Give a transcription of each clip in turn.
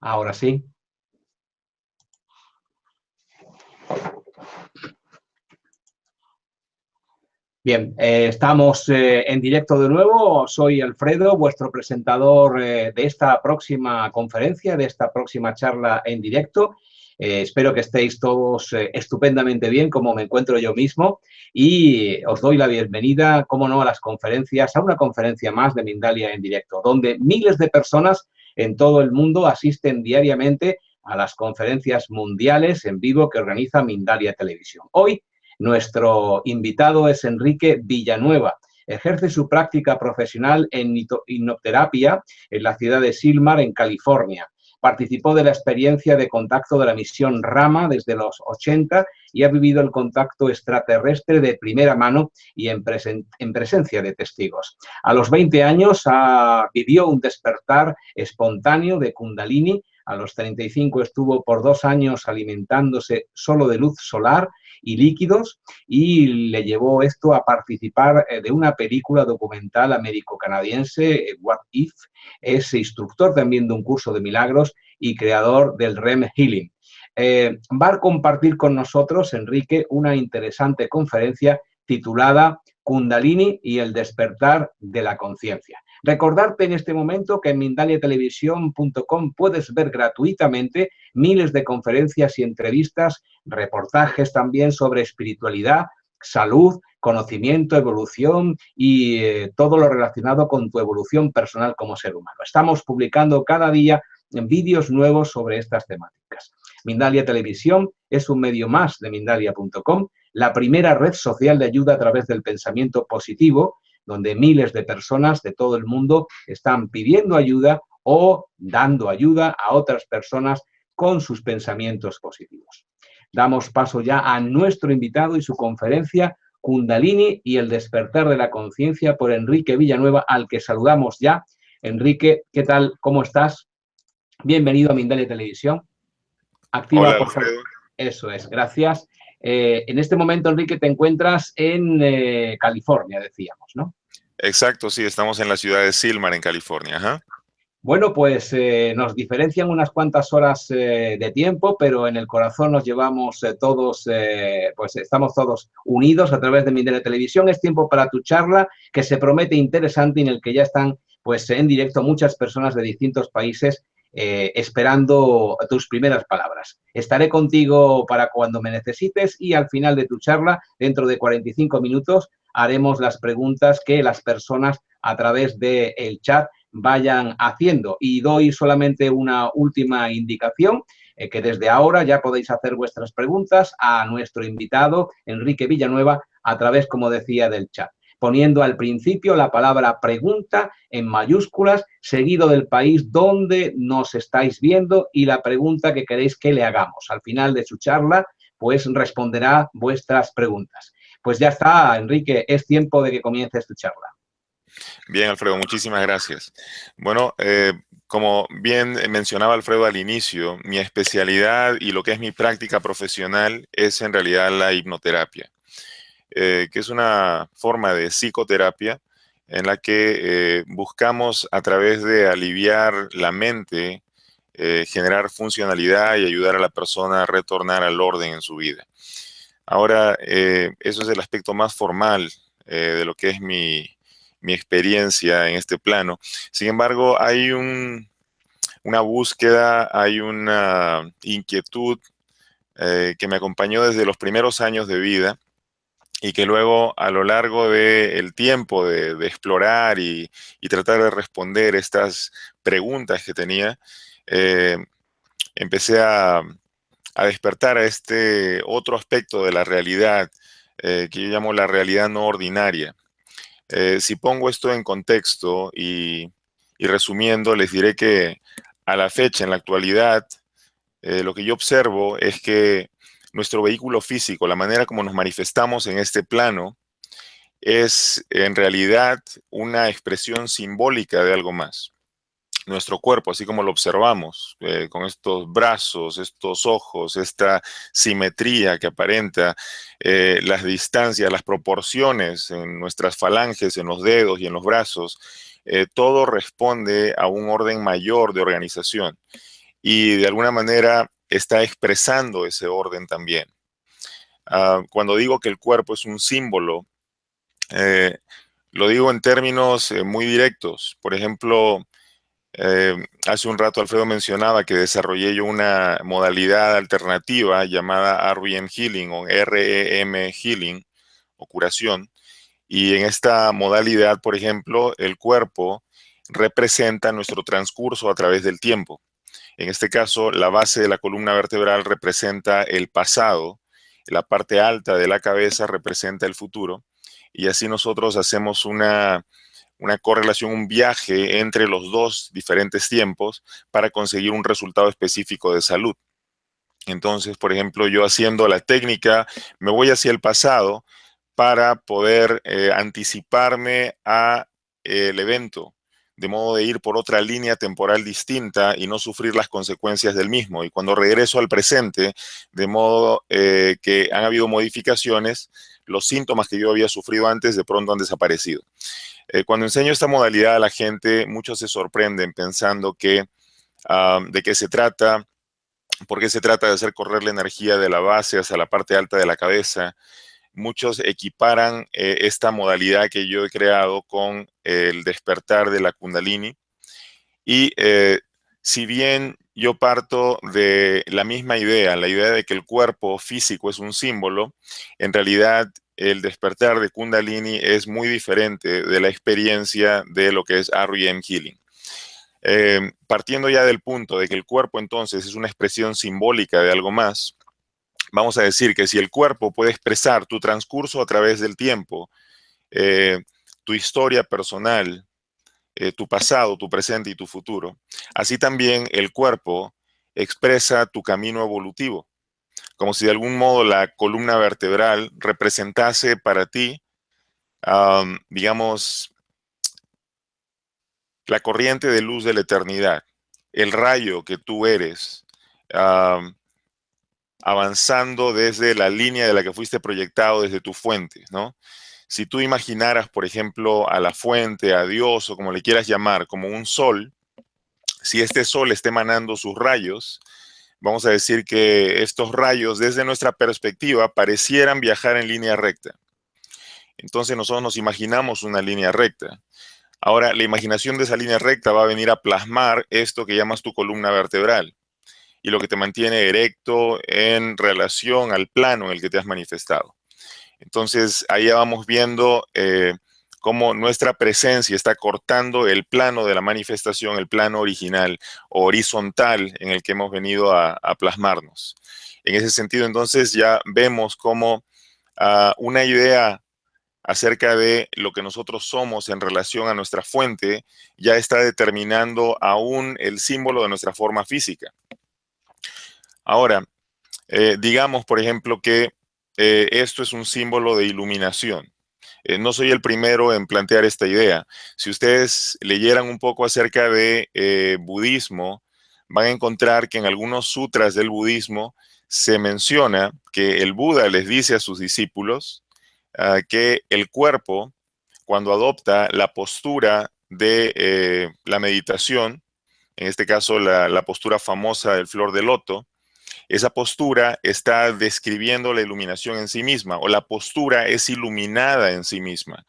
Ahora sí. Bien, estamos en directo de nuevo. Soy Alfredo, vuestro presentador de esta próxima conferencia, de esta próxima charla en directo. Espero que estéis todos estupendamente bien, como me encuentro yo mismo, y os doy la bienvenida, como no, a las conferencias, a una conferencia más de Mindalia en directo, donde miles de personas en todo el mundo asisten diariamente a las conferencias mundiales en vivo que organiza Mindalia Televisión. Hoy, nuestro invitado es Enrique Villanueva. Ejerce su práctica profesional en hipnoterapia en la ciudad de Silmar, en California. Participó de la experiencia de contacto de la misión Rama desde los 80 y ha vivido el contacto extraterrestre de primera mano y en presencia de testigos. A los 20 años vivió un despertar espontáneo de Kundalini. A los 35 estuvo por 2 años alimentándose solo de luz solar y líquidos, y le llevó esto a participar de una película documental américo-canadiense, What If. Es instructor también de un curso de milagros y creador del REM Healing. Va a compartir con nosotros, Enrique, una interesante conferencia titulada Kundalini y el despertar de la conciencia. Recordarte en este momento que en mindaliatelevisión.com puedes ver gratuitamente miles de conferencias y entrevistas, reportajes también sobre espiritualidad, salud, conocimiento, evolución y todo lo relacionado con tu evolución personal como ser humano. Estamos publicando cada día vídeos nuevos sobre estas temáticas. Mindalia Televisión es un medio más de Mindalia.com, la primera red social de ayuda a través del pensamiento positivo, donde miles de personas de todo el mundo están pidiendo ayuda o dando ayuda a otras personas con sus pensamientos positivos. Damos paso ya a nuestro invitado y su conferencia Kundalini y el despertar de la conciencia por Enrique Villanueva, al que saludamos ya. Enrique, ¿qué tal? ¿Cómo estás? Bienvenido a Mindalia Televisión. Activa, Hola, por favor. Alfredo. Eso es, gracias. En este momento, Enrique, te encuentras en California, decíamos, ¿no? Exacto, sí, estamos en la ciudad de Silmar, en California. Ajá. Bueno, pues nos diferencian unas cuantas horas de tiempo, pero en el corazón nos llevamos todos, pues estamos todos unidos a través de Mindalia Televisión. Es tiempo para tu charla, que se promete interesante, en el que ya están pues en directo muchas personas de distintos países esperando tus primeras palabras. Estaré contigo para cuando me necesites y al final de tu charla, dentro de 45 minutos, haremos las preguntas que las personas a través del chat vayan haciendo. Y doy solamente una última indicación, que desde ahora ya podéis hacer vuestras preguntas a nuestro invitado, Enrique Villanueva, a través, como decía, del chat, poniendo al principio la palabra pregunta en mayúsculas, seguido del país donde nos estáis viendo y la pregunta que queréis que le hagamos. Al final de su charla, pues responderá vuestras preguntas. Pues ya está, Enrique, es tiempo de que comiences tu charla. Bien, Alfredo, muchísimas gracias. Bueno, como bien mencionaba Alfredo al inicio, mi especialidad y lo que es mi práctica profesional es en realidad la hipnoterapia, que es una forma de psicoterapia en la que buscamos, a través de aliviar la mente, generar funcionalidad y ayudar a la persona a retornar al orden en su vida. Ahora, eso es el aspecto más formal de lo que es mi experiencia en este plano. Sin embargo, hay una búsqueda, hay una inquietud que me acompañó desde los primeros años de vida y que luego, a lo largo del tiempo de explorar y tratar de responder estas preguntas que tenía, eh, empecé a despertar a este otro aspecto de la realidad que yo llamo la realidad no ordinaria. Si pongo esto en contexto y resumiendo, les diré que a la fecha, en la actualidad, lo que yo observo es que nuestro vehículo físico, la manera como nos manifestamos en este plano, es en realidad una expresión simbólica de algo más. Nuestro cuerpo, así como lo observamos, con estos brazos, estos ojos, esta simetría que aparenta, las distancias, las proporciones en nuestras falanges, en los dedos y en los brazos, todo responde a un orden mayor de organización. y de alguna manera está expresando ese orden también. Cuando digo que el cuerpo es un símbolo, eh, lo digo en términos muy directos. Por ejemplo, hace un rato Alfredo mencionaba que desarrollé yo una modalidad alternativa llamada REM Healing o REM Healing o curación. Y en esta modalidad, por ejemplo, el cuerpo representa nuestro transcurso a través del tiempo. En este caso, la base de la columna vertebral representa el pasado, la parte alta de la cabeza representa el futuro, y así nosotros hacemos una correlación, un viaje entre los dos diferentes tiempos para conseguir un resultado específico de salud. Entonces, por ejemplo, yo haciendo la técnica, me voy hacia el pasado para poder anticiparme a el evento, de modo de ir por otra línea temporal distinta y no sufrir las consecuencias del mismo. Y cuando regreso al presente, de modo que han habido modificaciones, los síntomas que yo había sufrido antes de pronto han desaparecido. Cuando enseño esta modalidad a la gente, muchos se sorprenden pensando que de qué se trata, por qué se trata de hacer correr la energía de la base hacia la parte alta de la cabeza. Muchos equiparan esta modalidad que yo he creado con el despertar de la Kundalini. Y si bien yo parto de la misma idea, la idea de que el cuerpo físico es un símbolo, en realidad el despertar de Kundalini es muy diferente de la experiencia de lo que es REM Healing. Partiendo ya del punto de que el cuerpo entonces es una expresión simbólica de algo más, vamos a decir que si el cuerpo puede expresar tu transcurso a través del tiempo, eh, tu historia personal, tu pasado, tu presente y tu futuro, así también el cuerpo expresa tu camino evolutivo, como si de algún modo la columna vertebral representase para ti, digamos, la corriente de luz de la eternidad, el rayo que tú eres, avanzando desde la línea de la que fuiste proyectado desde tu fuente, ¿no? Si tú imaginaras, por ejemplo, a la fuente, a Dios o como le quieras llamar, como un sol, si este sol está emanando sus rayos, vamos a decir que estos rayos desde nuestra perspectiva parecieran viajar en línea recta. Entonces nosotros nos imaginamos una línea recta. Ahora, la imaginación de esa línea recta va a venir a plasmar esto que llamas tu columna vertebral y lo que te mantiene erecto en relación al plano en el que te has manifestado. Entonces, ahí ya vamos viendo cómo nuestra presencia está cortando el plano de la manifestación, el plano original o horizontal en el que hemos venido a plasmarnos. En ese sentido, entonces, ya vemos cómo una idea acerca de lo que nosotros somos en relación a nuestra fuente ya está determinando aún el símbolo de nuestra forma física. Ahora, digamos, por ejemplo, que esto es un símbolo de iluminación. No soy el primero en plantear esta idea. Si ustedes leyeran un poco acerca de budismo, van a encontrar que en algunos sutras del budismo se menciona que el Buda les dice a sus discípulos que el cuerpo, cuando adopta la postura de la meditación, en este caso la postura famosa del flor de loto, esa postura está describiendo la iluminación en sí misma, o la postura es iluminada en sí misma.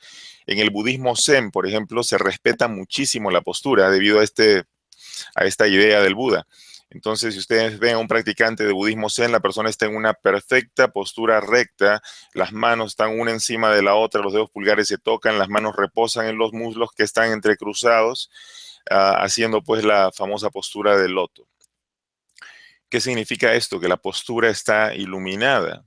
En el budismo Zen, por ejemplo, se respeta muchísimo la postura debido a esta idea del Buda. Entonces, si ustedes ven a un practicante de budismo Zen, la persona está en una perfecta postura recta, las manos están una encima de la otra, los dedos pulgares se tocan, las manos reposan en los muslos que están entrecruzados, haciendo pues la famosa postura del loto. ¿Qué significa esto? Que la postura está iluminada.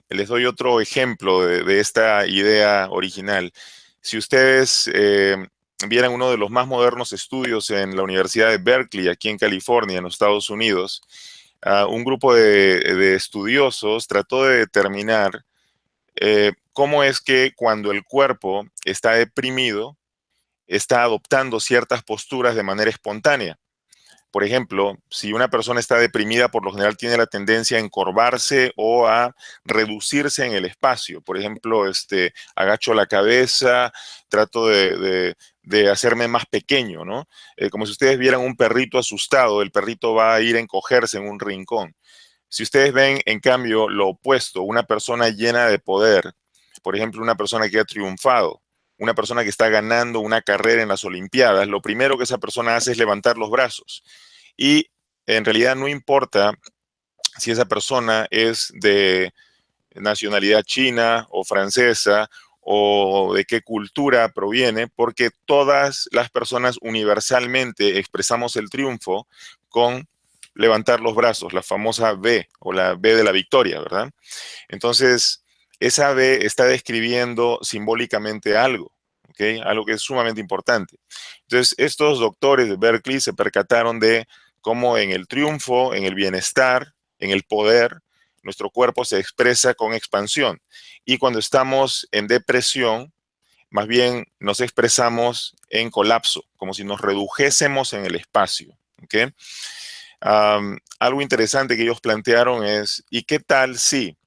Les doy otro ejemplo de esta idea original. Si ustedes vieran uno de los más modernos estudios en la Universidad de Berkeley, aquí en California, en los Estados Unidos, un grupo de estudiosos trató de determinar cómo es que cuando el cuerpo está deprimido, está adoptando ciertas posturas de manera espontánea. Por ejemplo, si una persona está deprimida, por lo general tiene la tendencia a encorvarse o a reducirse en el espacio. Por ejemplo, agacho la cabeza, trato de hacerme más pequeño, ¿no? Como si ustedes vieran un perrito asustado, el perrito va a ir a encogerse en un rincón. Si ustedes ven, en cambio, lo opuesto, una persona llena de poder, por ejemplo, una persona que ha triunfado, una persona que está ganando una carrera en las Olimpiadas, lo primero que esa persona hace es levantar los brazos. Y en realidad no importa si esa persona es de nacionalidad china o francesa o de qué cultura proviene, porque todas las personas universalmente expresamos el triunfo con levantar los brazos, la famosa V o la V de la victoria, ¿verdad? Entonces, esa V está describiendo simbólicamente algo, ¿ok? Algo que es sumamente importante. Entonces, estos doctores de Berkeley se percataron de cómo en el triunfo, en el bienestar, en el poder, nuestro cuerpo se expresa con expansión. Y cuando estamos en depresión, más bien nos expresamos en colapso, como si nos redujésemos en el espacio, ¿ok? Algo interesante que ellos plantearon es, ¿y qué tal si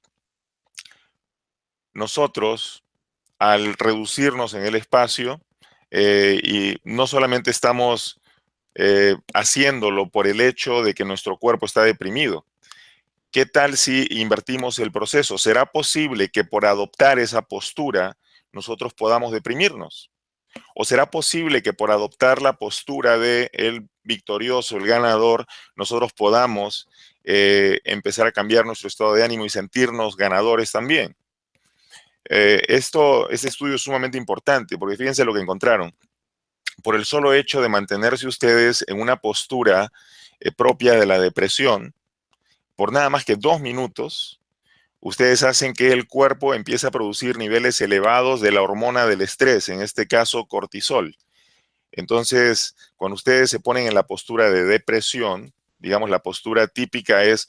nosotros, al reducirnos en el espacio, y no solamente estamos haciéndolo por el hecho de que nuestro cuerpo está deprimido? ¿Qué tal si invertimos el proceso? ¿Será posible que por adoptar esa postura nosotros podamos deprimirnos? ¿O será posible que por adoptar la postura de el victorioso, el ganador, nosotros podamos empezar a cambiar nuestro estado de ánimo y sentirnos ganadores también? Este estudio es sumamente importante porque fíjense lo que encontraron. Por el solo hecho de mantenerse ustedes en una postura propia de la depresión, por nada más que 2 minutos, ustedes hacen que el cuerpo empiece a producir niveles elevados de la hormona del estrés, en este caso cortisol. Entonces, cuando ustedes se ponen en la postura de depresión, digamos, la postura típica es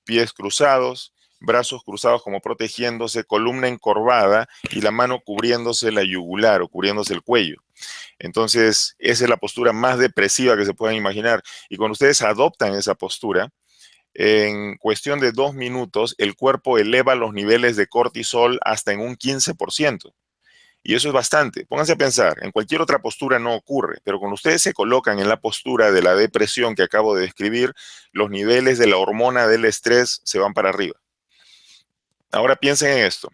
pies cruzados, brazos cruzados como protegiéndose, columna encorvada y la mano cubriéndose la yugular o cubriéndose el cuello. Entonces, esa es la postura más depresiva que se pueden imaginar. Y cuando ustedes adoptan esa postura, en cuestión de 2 minutos, el cuerpo eleva los niveles de cortisol hasta en un 15%. Y eso es bastante. Pónganse a pensar, en cualquier otra postura no ocurre, pero cuando ustedes se colocan en la postura de la depresión que acabo de describir, los niveles de la hormona del estrés se van para arriba. Ahora piensen en esto.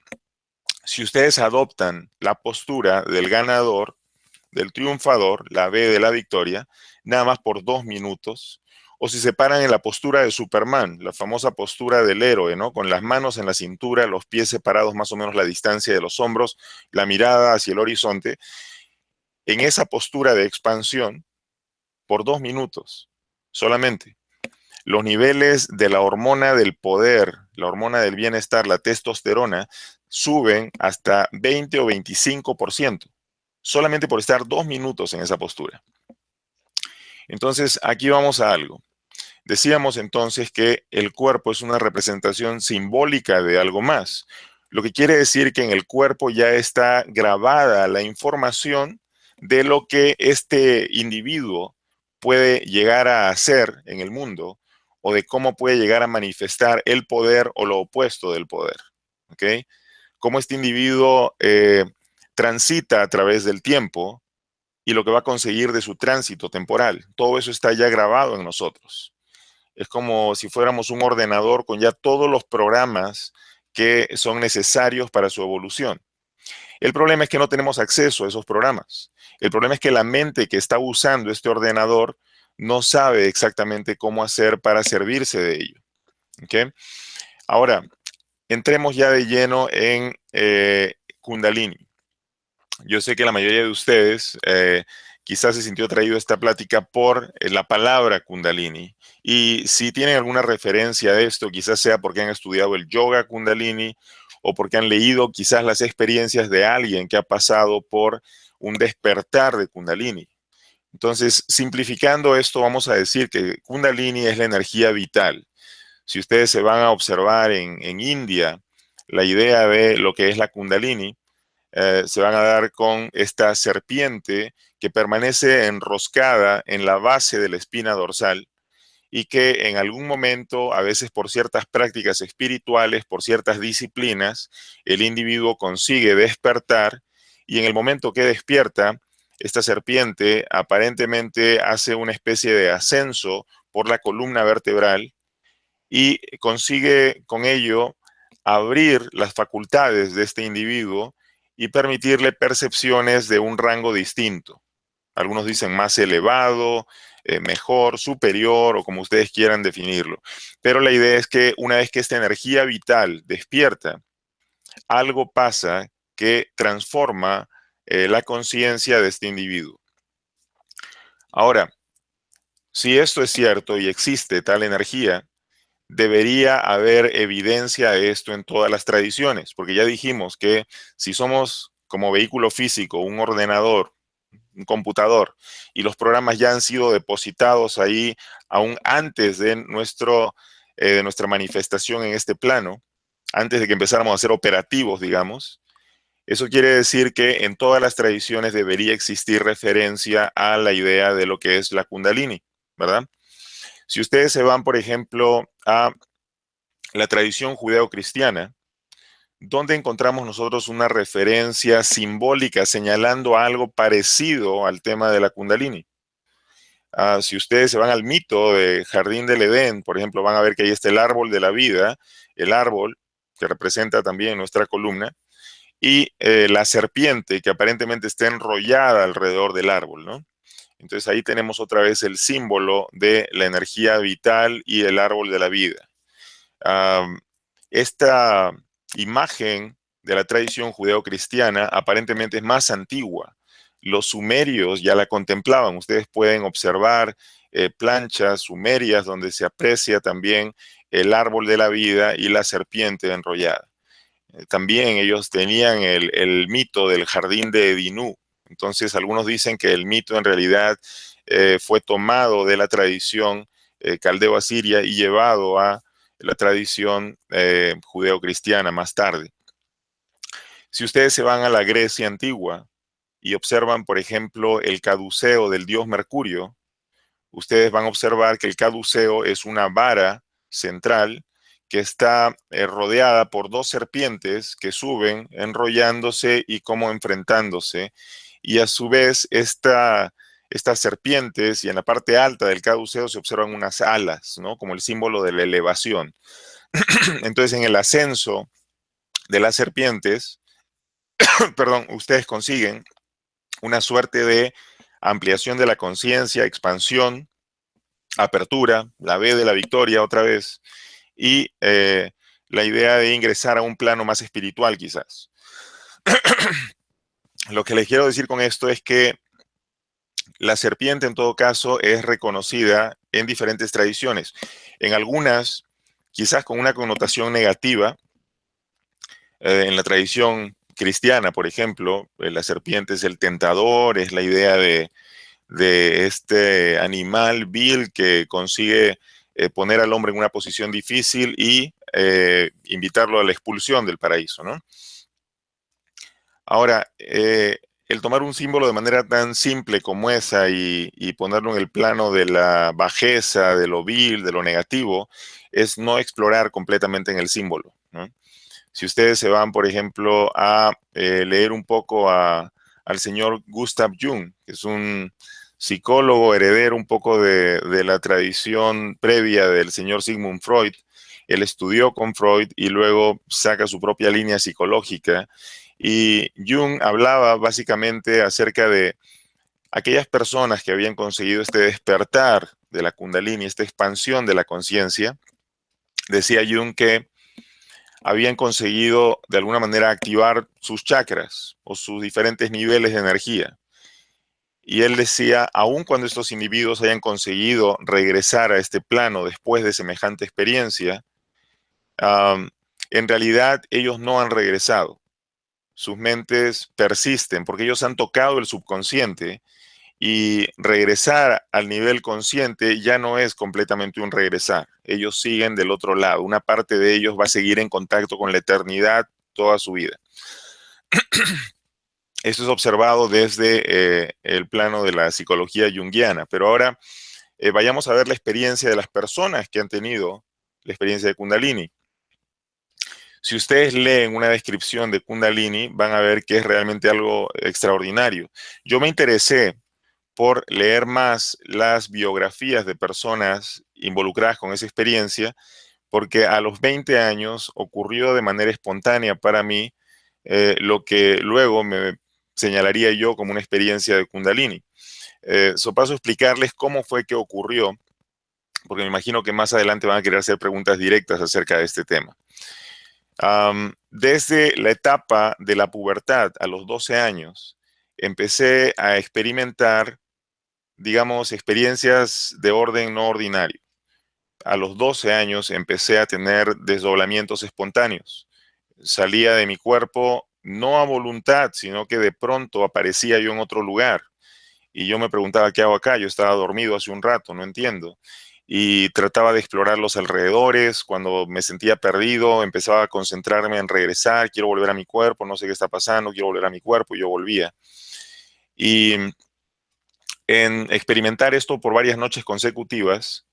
Si ustedes adoptan la postura del ganador, del triunfador, la B de la victoria, nada más por 2 minutos, o si se paran en la postura de Superman, la famosa postura del héroe, ¿no? Con las manos en la cintura, los pies separados más o menos la distancia de los hombros, la mirada hacia el horizonte, en esa postura de expansión, por 2 minutos solamente, los niveles de la hormona del poder, la hormona del bienestar, la testosterona, suben hasta 20 o 25%, solamente por estar 2 minutos en esa postura. Entonces, aquí vamos a algo. Decíamos entonces que el cuerpo es una representación simbólica de algo más, lo que quiere decir que en el cuerpo ya está grabada la información de lo que este individuo puede llegar a hacer en el mundo o de cómo puede llegar a manifestar el poder o lo opuesto del poder. ¿Ok? Cómo este individuo transita a través del tiempo y lo que va a conseguir de su tránsito temporal. Todo eso está ya grabado en nosotros. Es como si fuéramos un ordenador con ya todos los programas que son necesarios para su evolución. El problema es que no tenemos acceso a esos programas. El problema es que la mente que está usando este ordenador no sabe exactamente cómo hacer para servirse de ello. ¿Okay? Ahora, entremos ya de lleno en Kundalini. Yo sé que la mayoría de ustedes quizás se sintió atraído a esta plática por la palabra Kundalini. Y si tienen alguna referencia a esto, quizás sea porque han estudiado el yoga Kundalini o porque han leído quizás las experiencias de alguien que ha pasado por un despertar de Kundalini. Entonces, simplificando esto, vamos a decir que Kundalini es la energía vital. Si ustedes se van a observar en India, la idea de lo que es la Kundalini, se van a dar con esta serpiente que permanece enroscada en la base de la espina dorsal y que en algún momento, a veces por ciertas prácticas espirituales, por ciertas disciplinas, el individuo consigue despertar y en el momento que despierta, esta serpiente aparentemente hace una especie de ascenso por la columna vertebral y consigue con ello abrir las facultades de este individuo y permitirle percepciones de un rango distinto. Algunos dicen más elevado, mejor, superior o como ustedes quieran definirlo. Pero la idea es que una vez que esta energía vital despierta, algo pasa que transforma la conciencia de este individuo. Ahora, si esto es cierto y existe tal energía, debería haber evidencia de esto en todas las tradiciones, porque ya dijimos que si somos como vehículo físico, un ordenador, un computador, y los programas ya han sido depositados ahí aún antes de nuestra manifestación en este plano, antes de que empezáramos a ser operativos, digamos, eso quiere decir que en todas las tradiciones debería existir referencia a la idea de lo que es la Kundalini, ¿verdad? Si ustedes se van, por ejemplo, a la tradición judeo-cristiana, ¿dónde encontramos nosotros una referencia simbólica señalando algo parecido al tema de la Kundalini? Si ustedes se van al mito de Jardín del Edén, por ejemplo, van a ver que ahí está el árbol de la vida, el árbol que representa también nuestra columna, y la serpiente que aparentemente está enrollada alrededor del árbol, ¿no? Entonces ahí tenemos otra vez el símbolo de la energía vital y el árbol de la vida. Esta imagen de la tradición judeo-cristiana aparentemente es más antigua. Los sumerios ya la contemplaban. Ustedes pueden observar planchas sumerias donde se aprecia también el árbol de la vida y la serpiente enrollada. También ellos tenían el mito del jardín de Edinú. Entonces algunos dicen que el mito en realidad fue tomado de la tradición caldeo-asiria y llevado a la tradición judeo-cristiana más tarde. Si ustedes se van a la Grecia antigua y observan, por ejemplo, el caduceo del dios Mercurio, ustedes van a observar que el caduceo es una vara central que está rodeada por dos serpientes que suben enrollándose y como enfrentándose. Y a su vez, estas serpientes y en la parte alta del caduceo se observan unas alas, ¿no? Como el símbolo de la elevación. Entonces, en el ascenso de las serpientes, perdón, ustedes consiguen una suerte de ampliación de la conciencia, expansión, apertura, la B de la victoria otra vez, y la idea de ingresar a un plano más espiritual quizás. Lo que les quiero decir con esto es que la serpiente en todo caso es reconocida en diferentes tradiciones. En algunas, quizás con una connotación negativa, en la tradición cristiana, por ejemplo, la serpiente es el tentador, es la idea de este animal vil que consigue poner al hombre en una posición difícil y invitarlo a la expulsión del paraíso, ¿no? Ahora, el tomar un símbolo de manera tan simple como esa y ponerlo en el plano de la bajeza, de lo vil, de lo negativo, es no explorar completamente en el símbolo, ¿no? Si ustedes se van, por ejemplo, a leer un poco al señor Gustav Jung, que es un psicólogo heredero un poco de la tradición previa del señor Sigmund Freud. Él estudió con Freud y luego saca su propia línea psicológica. Y Jung hablaba básicamente acerca de aquellas personas que habían conseguido este despertar de la Kundalini, esta expansión de la conciencia. Decía Jung que habían conseguido de alguna manera activar sus chakras o sus diferentes niveles de energía. Y él decía, aun cuando estos individuos hayan conseguido regresar a este plano después de semejante experiencia, en realidad ellos no han regresado. Sus mentes persisten porque ellos han tocado el subconsciente y regresar al nivel consciente ya no es completamente un regresar. Ellos siguen del otro lado. Una parte de ellos va a seguir en contacto con la eternidad toda su vida. Esto es observado desde el plano de la psicología junguiana, pero ahora vayamos a ver la experiencia de las personas que han tenido la experiencia de Kundalini. Si ustedes leen una descripción de Kundalini, van a ver que es realmente algo extraordinario. Yo me interesé por leer más las biografías de personas involucradas con esa experiencia, porque a los 20 años ocurrió de manera espontánea para mí lo que luego me señalaría yo como una experiencia de Kundalini. Paso a explicarles cómo fue que ocurrió, porque me imagino que más adelante van a querer hacer preguntas directas acerca de este tema. Desde la etapa de la pubertad a los 12 años, empecé a experimentar, digamos, experiencias de orden no ordinario. A los 12 años empecé a tener desdoblamientos espontáneos. Salía de mi cuerpo no a voluntad, sino que de pronto aparecía yo en otro lugar. Y yo me preguntaba, ¿qué hago acá? Yo estaba dormido hace un rato, no entiendo. Y trataba de explorar los alrededores. Cuando me sentía perdido, empezaba a concentrarme en regresar. Quiero volver a mi cuerpo, no sé qué está pasando, quiero volver a mi cuerpo. Y yo volvía. Y en experimentar esto por varias noches consecutivas,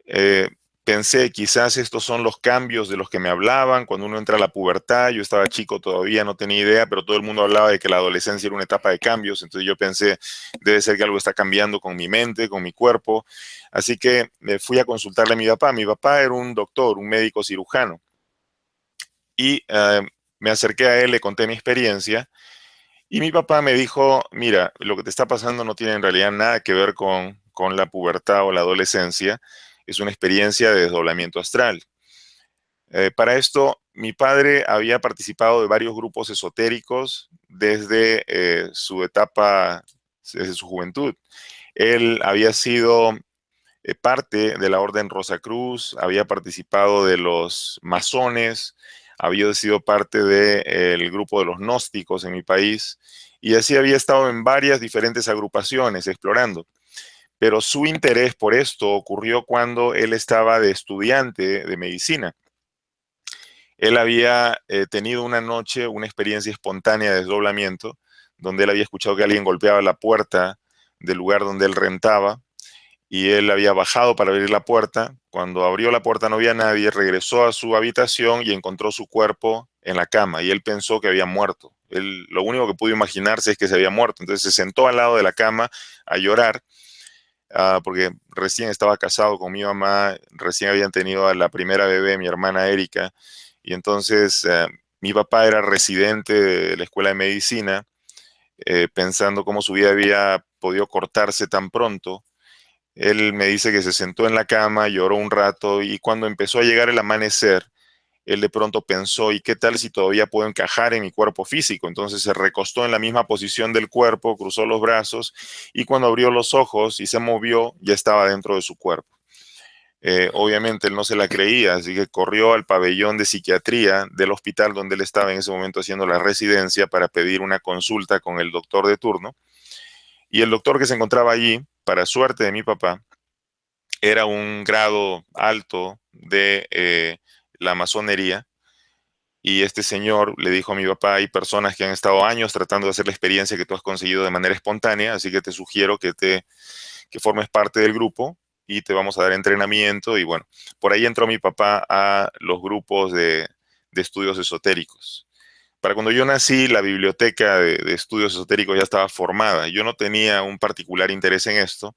eh, pensé, quizás estos son los cambios de los que me hablaban cuando uno entra a la pubertad. Yo estaba chico todavía, no tenía idea, pero todo el mundo hablaba de que la adolescencia era una etapa de cambios. Entonces yo pensé, debe ser que algo está cambiando con mi mente, con mi cuerpo. Así que me fui a consultarle a mi papá. Mi papá era un doctor, un médico cirujano. Y me acerqué a él, le conté mi experiencia. Y mi papá me dijo, mira, lo que te está pasando no tiene en realidad nada que ver con la pubertad o la adolescencia. Es una experiencia de desdoblamiento astral. Para esto, mi padre había participado de varios grupos esotéricos desde su etapa, desde su juventud. Él había sido parte de la Orden Rosacruz, había participado de los masones, había sido parte del grupo de los gnósticos en mi país, y así había estado en varias diferentes agrupaciones explorando. Pero su interés por esto ocurrió cuando él estaba de estudiante de medicina. Él había tenido una noche, una experiencia espontánea de desdoblamiento, donde él había escuchado que alguien golpeaba la puerta del lugar donde él rentaba, y él había bajado para abrir la puerta. Cuando abrió la puerta no había nadie, regresó a su habitación y encontró su cuerpo en la cama, y él pensó que había muerto. Él, lo único que pudo imaginarse es que se había muerto. Entonces se sentó al lado de la cama a llorar, porque recién estaba casado con mi mamá, recién habían tenido a la primera bebé, mi hermana Erika, y entonces mi papá era residente de la escuela de medicina, pensando cómo su vida había podido cortarse tan pronto. Él me dice que se sentó en la cama, lloró un rato, y cuando empezó a llegar el amanecer, él de pronto pensó, ¿y qué tal si todavía puedo encajar en mi cuerpo físico? Entonces se recostó en la misma posición del cuerpo, cruzó los brazos, y cuando abrió los ojos y se movió, ya estaba dentro de su cuerpo. Obviamente él no se la creía, así que corrió al pabellón de psiquiatría del hospital donde él estaba en ese momento haciendo la residencia para pedir una consulta con el doctor de turno. Y el doctor que se encontraba allí, para suerte de mi papá, era un grado alto de la masonería. Y este señor le dijo a mi papá, hay personas que han estado años tratando de hacer la experiencia que tú has conseguido de manera espontánea, así que te sugiero que formes parte del grupo y te vamos a dar entrenamiento. Y bueno, por ahí entró mi papá a los grupos de estudios esotéricos. Para cuando yo nací, la biblioteca de estudios esotéricos ya estaba formada. Yo no tenía un particular interés en esto,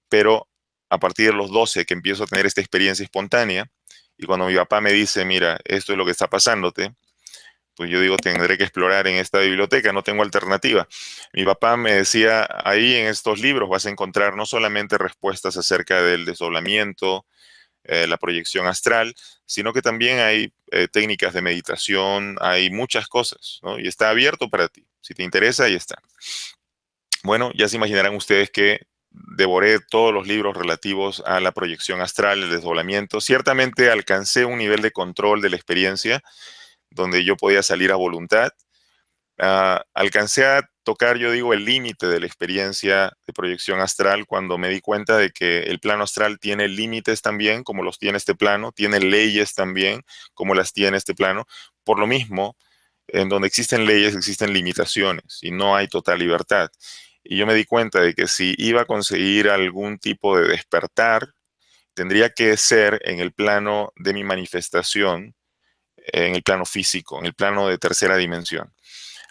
pero a partir de los 12 que empiezo a tener esta experiencia espontánea, y cuando mi papá me dice, mira, esto es lo que está pasándote, pues yo digo, tendré que explorar en esta biblioteca, no tengo alternativa. Mi papá me decía, ahí en estos libros vas a encontrar no solamente respuestas acerca del desdoblamiento, la proyección astral, sino que también hay técnicas de meditación, hay muchas cosas, ¿no? Y está abierto para ti. Si te interesa, ahí está. Bueno, ya se imaginarán ustedes que devoré todos los libros relativos a la proyección astral, el desdoblamiento. Ciertamente alcancé un nivel de control de la experiencia donde yo podía salir a voluntad. Alcancé a tocar, yo digo, el límite de la experiencia de proyección astral cuando me di cuenta de que el plano astral tiene límites también, como los tiene este plano, tiene leyes también, como las tiene este plano. Por lo mismo, en donde existen leyes, existen limitaciones y no hay total libertad. Y yo me di cuenta de que si iba a conseguir algún tipo de despertar, tendría que ser en el plano de mi manifestación, en el plano físico, en el plano de tercera dimensión.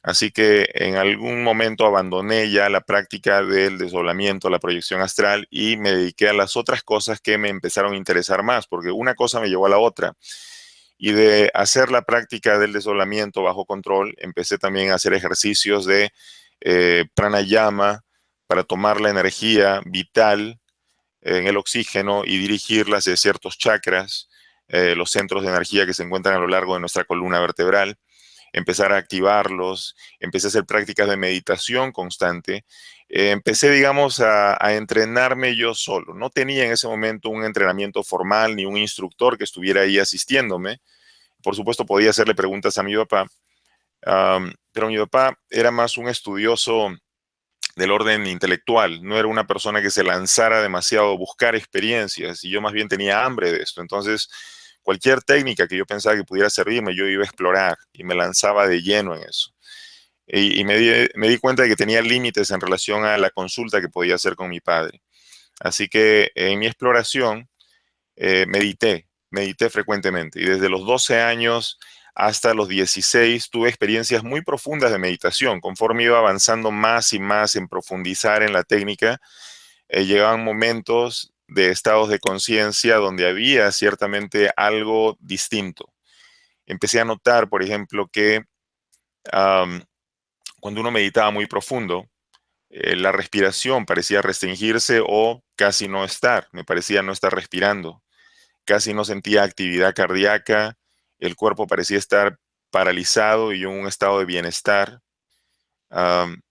Así que en algún momento abandoné ya la práctica del desdoblamiento, la proyección astral, y me dediqué a las otras cosas que me empezaron a interesar más, porque una cosa me llevó a la otra. Y de hacer la práctica del desdoblamiento bajo control, empecé también a hacer ejercicios de pranayama para tomar la energía vital en el oxígeno y dirigirla hacia ciertos chakras, los centros de energía que se encuentran a lo largo de nuestra columna vertebral, empezar a activarlos, empecé a hacer prácticas de meditación constante, empecé, digamos, a entrenarme yo solo. No tenía en ese momento un entrenamiento formal ni un instructor que estuviera ahí asistiéndome. Por supuesto, podía hacerle preguntas a mi papá, pero mi papá era más un estudioso del orden intelectual, no era una persona que se lanzara demasiado a buscar experiencias, y yo más bien tenía hambre de esto. Entonces, cualquier técnica que yo pensaba que pudiera servirme, yo iba a explorar y me lanzaba de lleno en eso. Y me di cuenta de que tenía límites en relación a la consulta que podía hacer con mi padre. Así que en mi exploración medité frecuentemente, y desde los 12 años hasta los 16 tuve experiencias muy profundas de meditación. Conforme iba avanzando más y más en profundizar en la técnica, llegaban momentos de estados de conciencia donde había ciertamente algo distinto. Empecé a notar, por ejemplo, que um, cuando uno meditaba muy profundo, la respiración parecía restringirse o casi no estar, me parecía no estar respirando, casi no sentía actividad cardíaca, el cuerpo parecía estar paralizado y yo en un estado de bienestar. Um,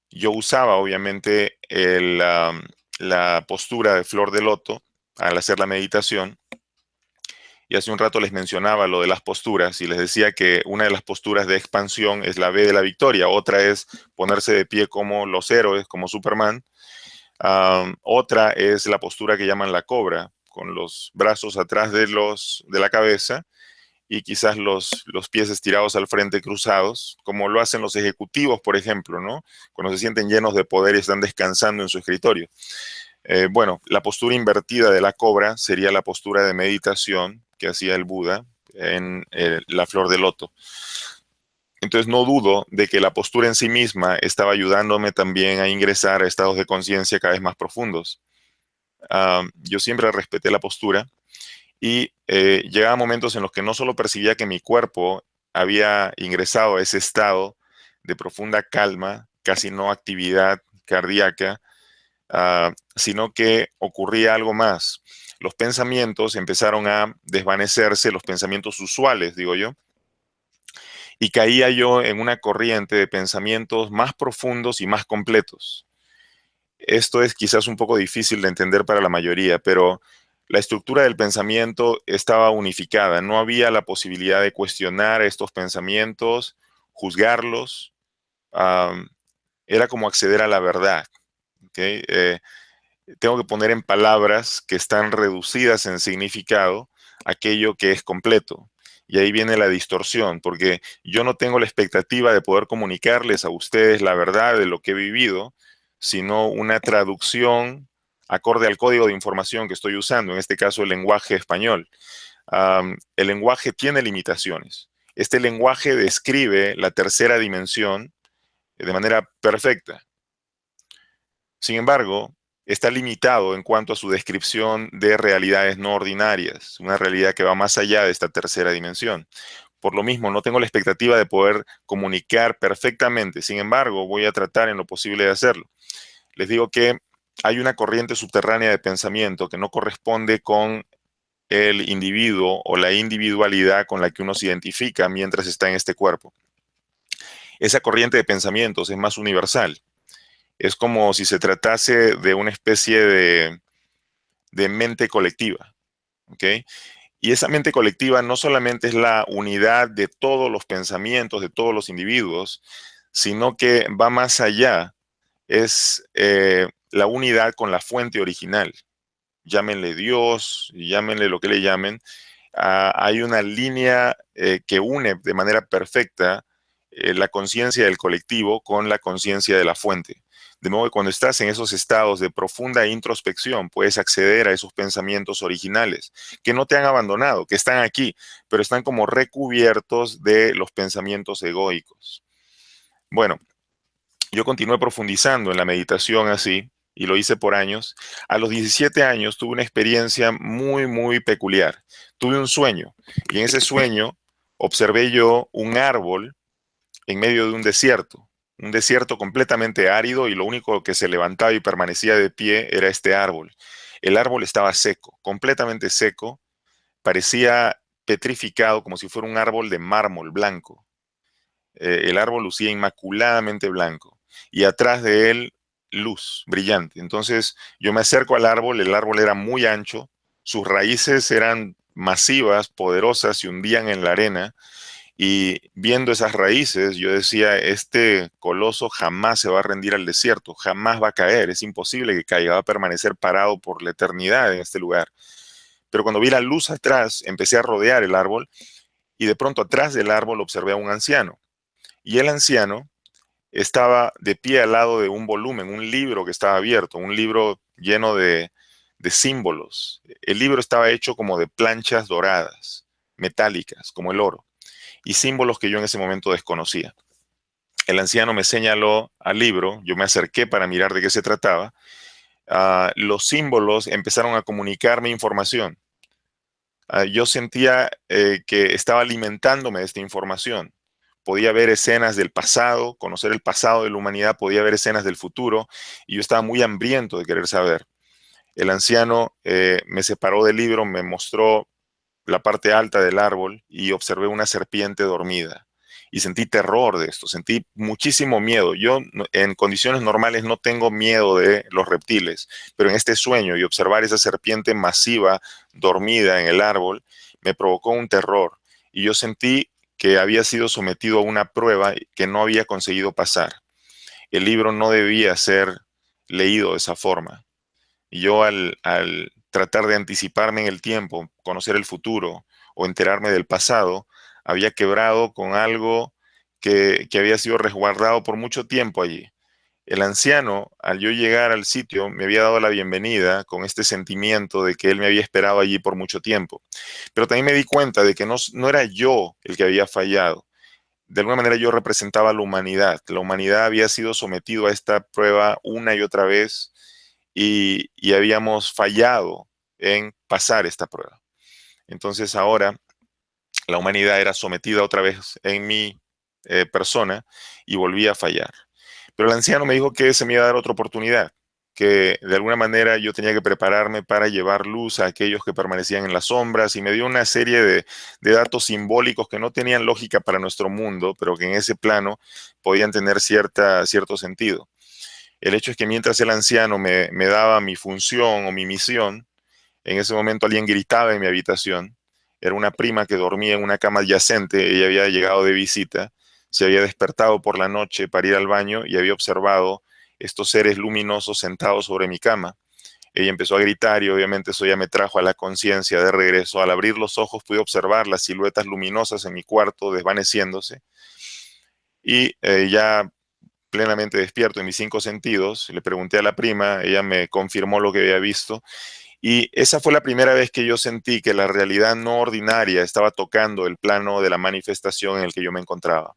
yo usaba obviamente la postura de flor de loto al hacer la meditación, y hace un rato les mencionaba lo de las posturas y les decía que una de las posturas de expansión es la V de la victoria, otra es ponerse de pie como los héroes, como Superman. Otra es la postura que llaman la cobra, con los brazos atrás de la cabeza y quizás los pies estirados al frente cruzados, como lo hacen los ejecutivos, por ejemplo, ¿no? Cuando se sienten llenos de poder y están descansando en su escritorio. Bueno, la postura invertida de la cobra sería la postura de meditación que hacía el Buda en la flor de loto. Entonces no dudo de que la postura en sí misma estaba ayudándome también a ingresar a estados de conciencia cada vez más profundos. Yo siempre respeté la postura y llegaba momentos en los que no solo percibía que mi cuerpo había ingresado a ese estado de profunda calma, casi no actividad cardíaca, sino que ocurría algo más. Los pensamientos empezaron a desvanecerse, los pensamientos usuales, digo yo, y caía yo en una corriente de pensamientos más profundos y más completos. Esto es quizás un poco difícil de entender para la mayoría, pero la estructura del pensamiento estaba unificada. No había la posibilidad de cuestionar estos pensamientos, juzgarlos. Era como acceder a la verdad. ¿Okay? Tengo que poner en palabras que están reducidas en significado aquello que es completo. Y ahí viene la distorsión, porque yo no tengo la expectativa de poder comunicarles a ustedes la verdad de lo que he vivido, sino una traducción acorde al código de información que estoy usando, en este caso el lenguaje español. El lenguaje tiene limitaciones. Este lenguaje describe la tercera dimensión de manera perfecta. Sin embargo, está limitado en cuanto a su descripción de realidades no ordinarias, una realidad que va más allá de esta tercera dimensión. Por lo mismo, no tengo la expectativa de poder comunicar perfectamente. Sin embargo, voy a tratar en lo posible de hacerlo. Les digo que hay una corriente subterránea de pensamiento que no corresponde con el individuo o la individualidad con la que uno se identifica mientras está en este cuerpo. Esa corriente de pensamientos es más universal. Es como si se tratase de una especie de mente colectiva, ¿ok? Y esa mente colectiva no solamente es la unidad de todos los pensamientos de todos los individuos, sino que va más allá, es la unidad con la fuente original. Llámenle Dios, llámenle lo que le llamen. Hay una línea que une de manera perfecta la conciencia del colectivo con la conciencia de la fuente. De modo que cuando estás en esos estados de profunda introspección, puedes acceder a esos pensamientos originales que no te han abandonado, que están aquí, pero están como recubiertos de los pensamientos egoicos. Bueno, yo continué profundizando en la meditación así, y lo hice por años. A los 17 años tuve una experiencia muy, muy peculiar. Tuve un sueño, y en ese sueño observé yo un árbol en medio de un desierto completamente árido, y lo único que se levantaba y permanecía de pie era este árbol. El árbol estaba seco, completamente seco, parecía petrificado como si fuera un árbol de mármol blanco. El árbol lucía inmaculadamente blanco y atrás de él luz brillante. Entonces yo me acerco al árbol, el árbol era muy ancho, sus raíces eran masivas, poderosas, se hundían en la arena, y viendo esas raíces yo decía, este coloso jamás se va a rendir al desierto, jamás va a caer, es imposible que caiga, va a permanecer parado por la eternidad en este lugar. Pero cuando vi la luz atrás, empecé a rodear el árbol, y de pronto atrás del árbol observé a un anciano. Y el anciano estaba de pie al lado de un volumen, un libro que estaba abierto, un libro lleno de símbolos. El libro estaba hecho como de planchas doradas, metálicas, como el oro, y símbolos que yo en ese momento desconocía. El anciano me señaló al libro, yo me acerqué para mirar de qué se trataba. Los símbolos empezaron a comunicarme información. Yo sentía que estaba alimentándome de esta información. Podía ver escenas del pasado, conocer el pasado de la humanidad, podía ver escenas del futuro, y yo estaba muy hambriento de querer saber. El anciano me separó del libro, me mostró la parte alta del árbol y observé una serpiente dormida. Y sentí terror de esto, sentí muchísimo miedo. Yo en condiciones normales no tengo miedo de los reptiles, pero en este sueño y observar esa serpiente masiva dormida en el árbol me provocó un terror. Y yo sentí que había sido sometido a una prueba que no había conseguido pasar. El libro no debía ser leído de esa forma. Y yo al tratar de anticiparme en el tiempo, conocer el futuro o enterarme del pasado, había quebrado con algo que había sido resguardado por mucho tiempo allí. El anciano, al yo llegar al sitio, me había dado la bienvenida con este sentimiento de que él me había esperado allí por mucho tiempo. Pero también me di cuenta de que no era yo el que había fallado. De alguna manera yo representaba a la humanidad. La humanidad había sido sometido a esta prueba una y otra vez, y habíamos fallado en pasar esta prueba. Entonces ahora la humanidad era sometida otra vez en mi persona, y volví a fallar. Pero el anciano me dijo que se me iba a dar otra oportunidad, que de alguna manera yo tenía que prepararme para llevar luz a aquellos que permanecían en las sombras, y me dio una serie de datos simbólicos que no tenían lógica para nuestro mundo, pero que en ese plano podían tener cierto sentido. El hecho es que mientras el anciano me daba mi función o mi misión, en ese momento alguien gritaba en mi habitación. Era una prima que dormía en una cama adyacente. Ella había llegado de visita, se había despertado por la noche para ir al baño y había observado estos seres luminosos sentados sobre mi cama. Ella empezó a gritar, y obviamente eso ya me trajo a la conciencia de regreso. Al abrir los ojos pude observar las siluetas luminosas en mi cuarto desvaneciéndose, y ya plenamente despierto en mis cinco sentidos, le pregunté a la prima, ella me confirmó lo que había visto, y esa fue la primera vez que yo sentí que la realidad no ordinaria estaba tocando el plano de la manifestación en el que yo me encontraba.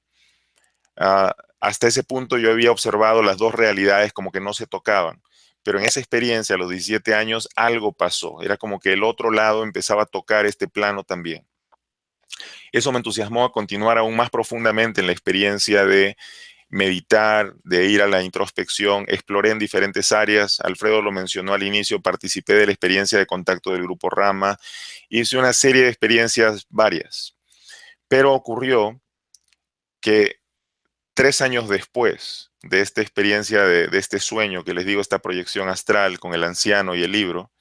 Hasta ese punto yo había observado las dos realidades como que no se tocaban, pero en esa experiencia a los 17 años algo pasó, era como que el otro lado empezaba a tocar este plano también. Eso me entusiasmó a continuar aún más profundamente en la experiencia de meditar, de ir a la introspección. Exploré en diferentes áreas. Alfredo lo mencionó al inicio, participé de la experiencia de contacto del grupo Rama, hice una serie de experiencias varias. Pero ocurrió que 3 años después de esta experiencia, de este sueño que les digo, esta proyección astral con el anciano y el libro,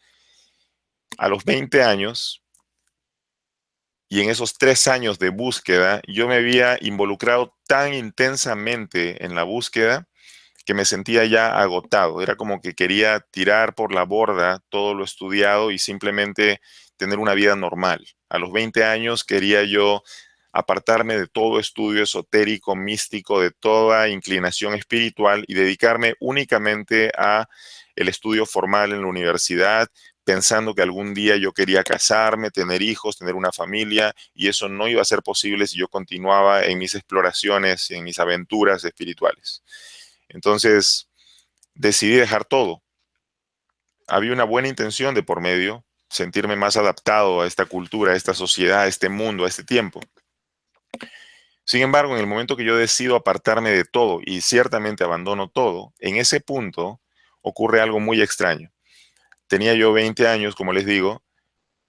a los 20 años, y en esos 3 años de búsqueda, yo me había involucrado tan intensamente en la búsqueda que me sentía ya agotado. Era como que quería tirar por la borda todo lo estudiado y simplemente tener una vida normal. A los 20 años quería yo apartarme de todo estudio esotérico, místico, de toda inclinación espiritual y dedicarme únicamente a el estudio formal en la universidad, pensando que algún día yo quería casarme, tener hijos, tener una familia, y eso no iba a ser posible si yo continuaba en mis exploraciones, en mis aventuras espirituales. Entonces, decidí dejar todo. Había una buena intención de por medio, sentirme más adaptado a esta cultura, a esta sociedad, a este mundo, a este tiempo. Sin embargo, en el momento que yo decido apartarme de todo y ciertamente abandono todo, en ese punto ocurre algo muy extraño. Tenía yo 20 años, como les digo,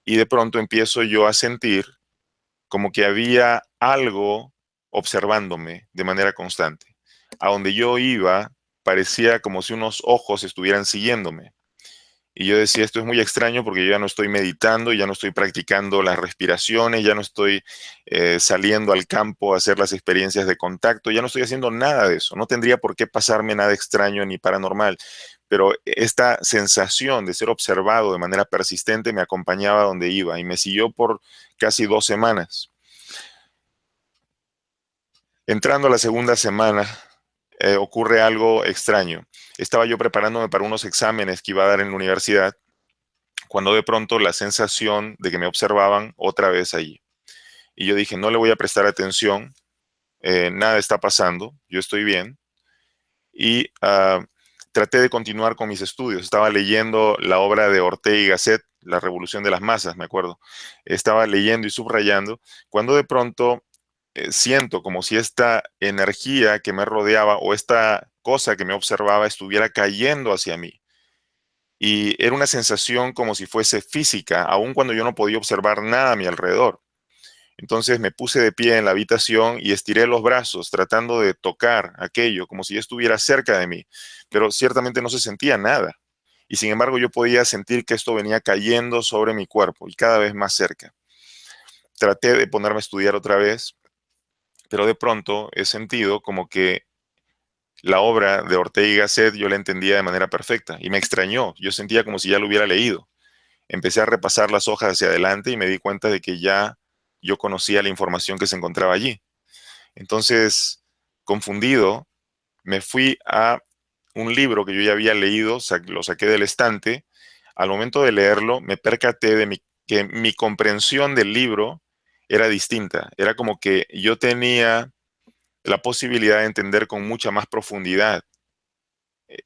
y de pronto empiezo yo a sentir como que había algo observándome de manera constante. A donde yo iba, parecía como si unos ojos estuvieran siguiéndome. Y yo decía, esto es muy extraño porque yo ya no estoy meditando, ya no estoy practicando las respiraciones, ya no estoy saliendo al campo a hacer las experiencias de contacto, ya no estoy haciendo nada de eso. No tendría por qué pasarme nada extraño ni paranormal, pero esta sensación de ser observado de manera persistente me acompañaba donde iba y me siguió por casi 2 semanas. Entrando a la segunda semana, ocurre algo extraño. Estaba yo preparándome para unos exámenes que iba a dar en la universidad, cuando de pronto la sensación de que me observaban otra vez allí. Y yo dije, no le voy a prestar atención, nada está pasando, yo estoy bien. Y traté de continuar con mis estudios. Estaba leyendo la obra de Ortega y Gasset, La Revolución de las Masas, me acuerdo. Estaba leyendo y subrayando, cuando de pronto siento como si esta energía que me rodeaba o esta cosa que me observaba estuviera cayendo hacia mí. Y era una sensación como si fuese física, aun cuando yo no podía observar nada a mi alrededor. Entonces me puse de pie en la habitación y estiré los brazos tratando de tocar aquello como si estuviera cerca de mí, pero ciertamente no se sentía nada. Y sin embargo yo podía sentir que esto venía cayendo sobre mi cuerpo y cada vez más cerca. Traté de ponerme a estudiar otra vez, pero de pronto he sentido como que la obra de Ortega y Gasset yo la entendía de manera perfecta y me extrañó. Yo sentía como si ya lo hubiera leído. Empecé a repasar las hojas hacia adelante y me di cuenta de que ya yo conocía la información que se encontraba allí. Entonces, confundido, me fui a un libro que yo ya había leído, lo saqué del estante. Al momento de leerlo, me percaté de que mi comprensión del libro era distinta. Era como que yo tenía la posibilidad de entender con mucha más profundidad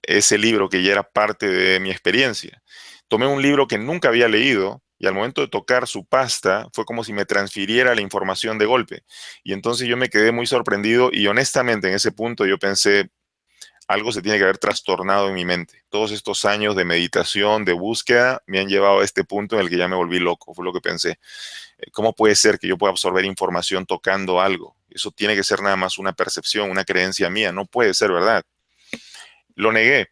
ese libro que ya era parte de mi experiencia. Tomé un libro que nunca había leído y al momento de tocar su pasta fue como si me transfiriera la información de golpe. Y entonces yo me quedé muy sorprendido y honestamente en ese punto yo pensé, algo se tiene que haber trastornado en mi mente. Todos estos años de meditación, de búsqueda, me han llevado a este punto en el que ya me volví loco, fue lo que pensé. ¿Cómo puede ser que yo pueda absorber información tocando algo? Eso tiene que ser nada más una percepción, una creencia mía, no puede ser verdad. Lo negué.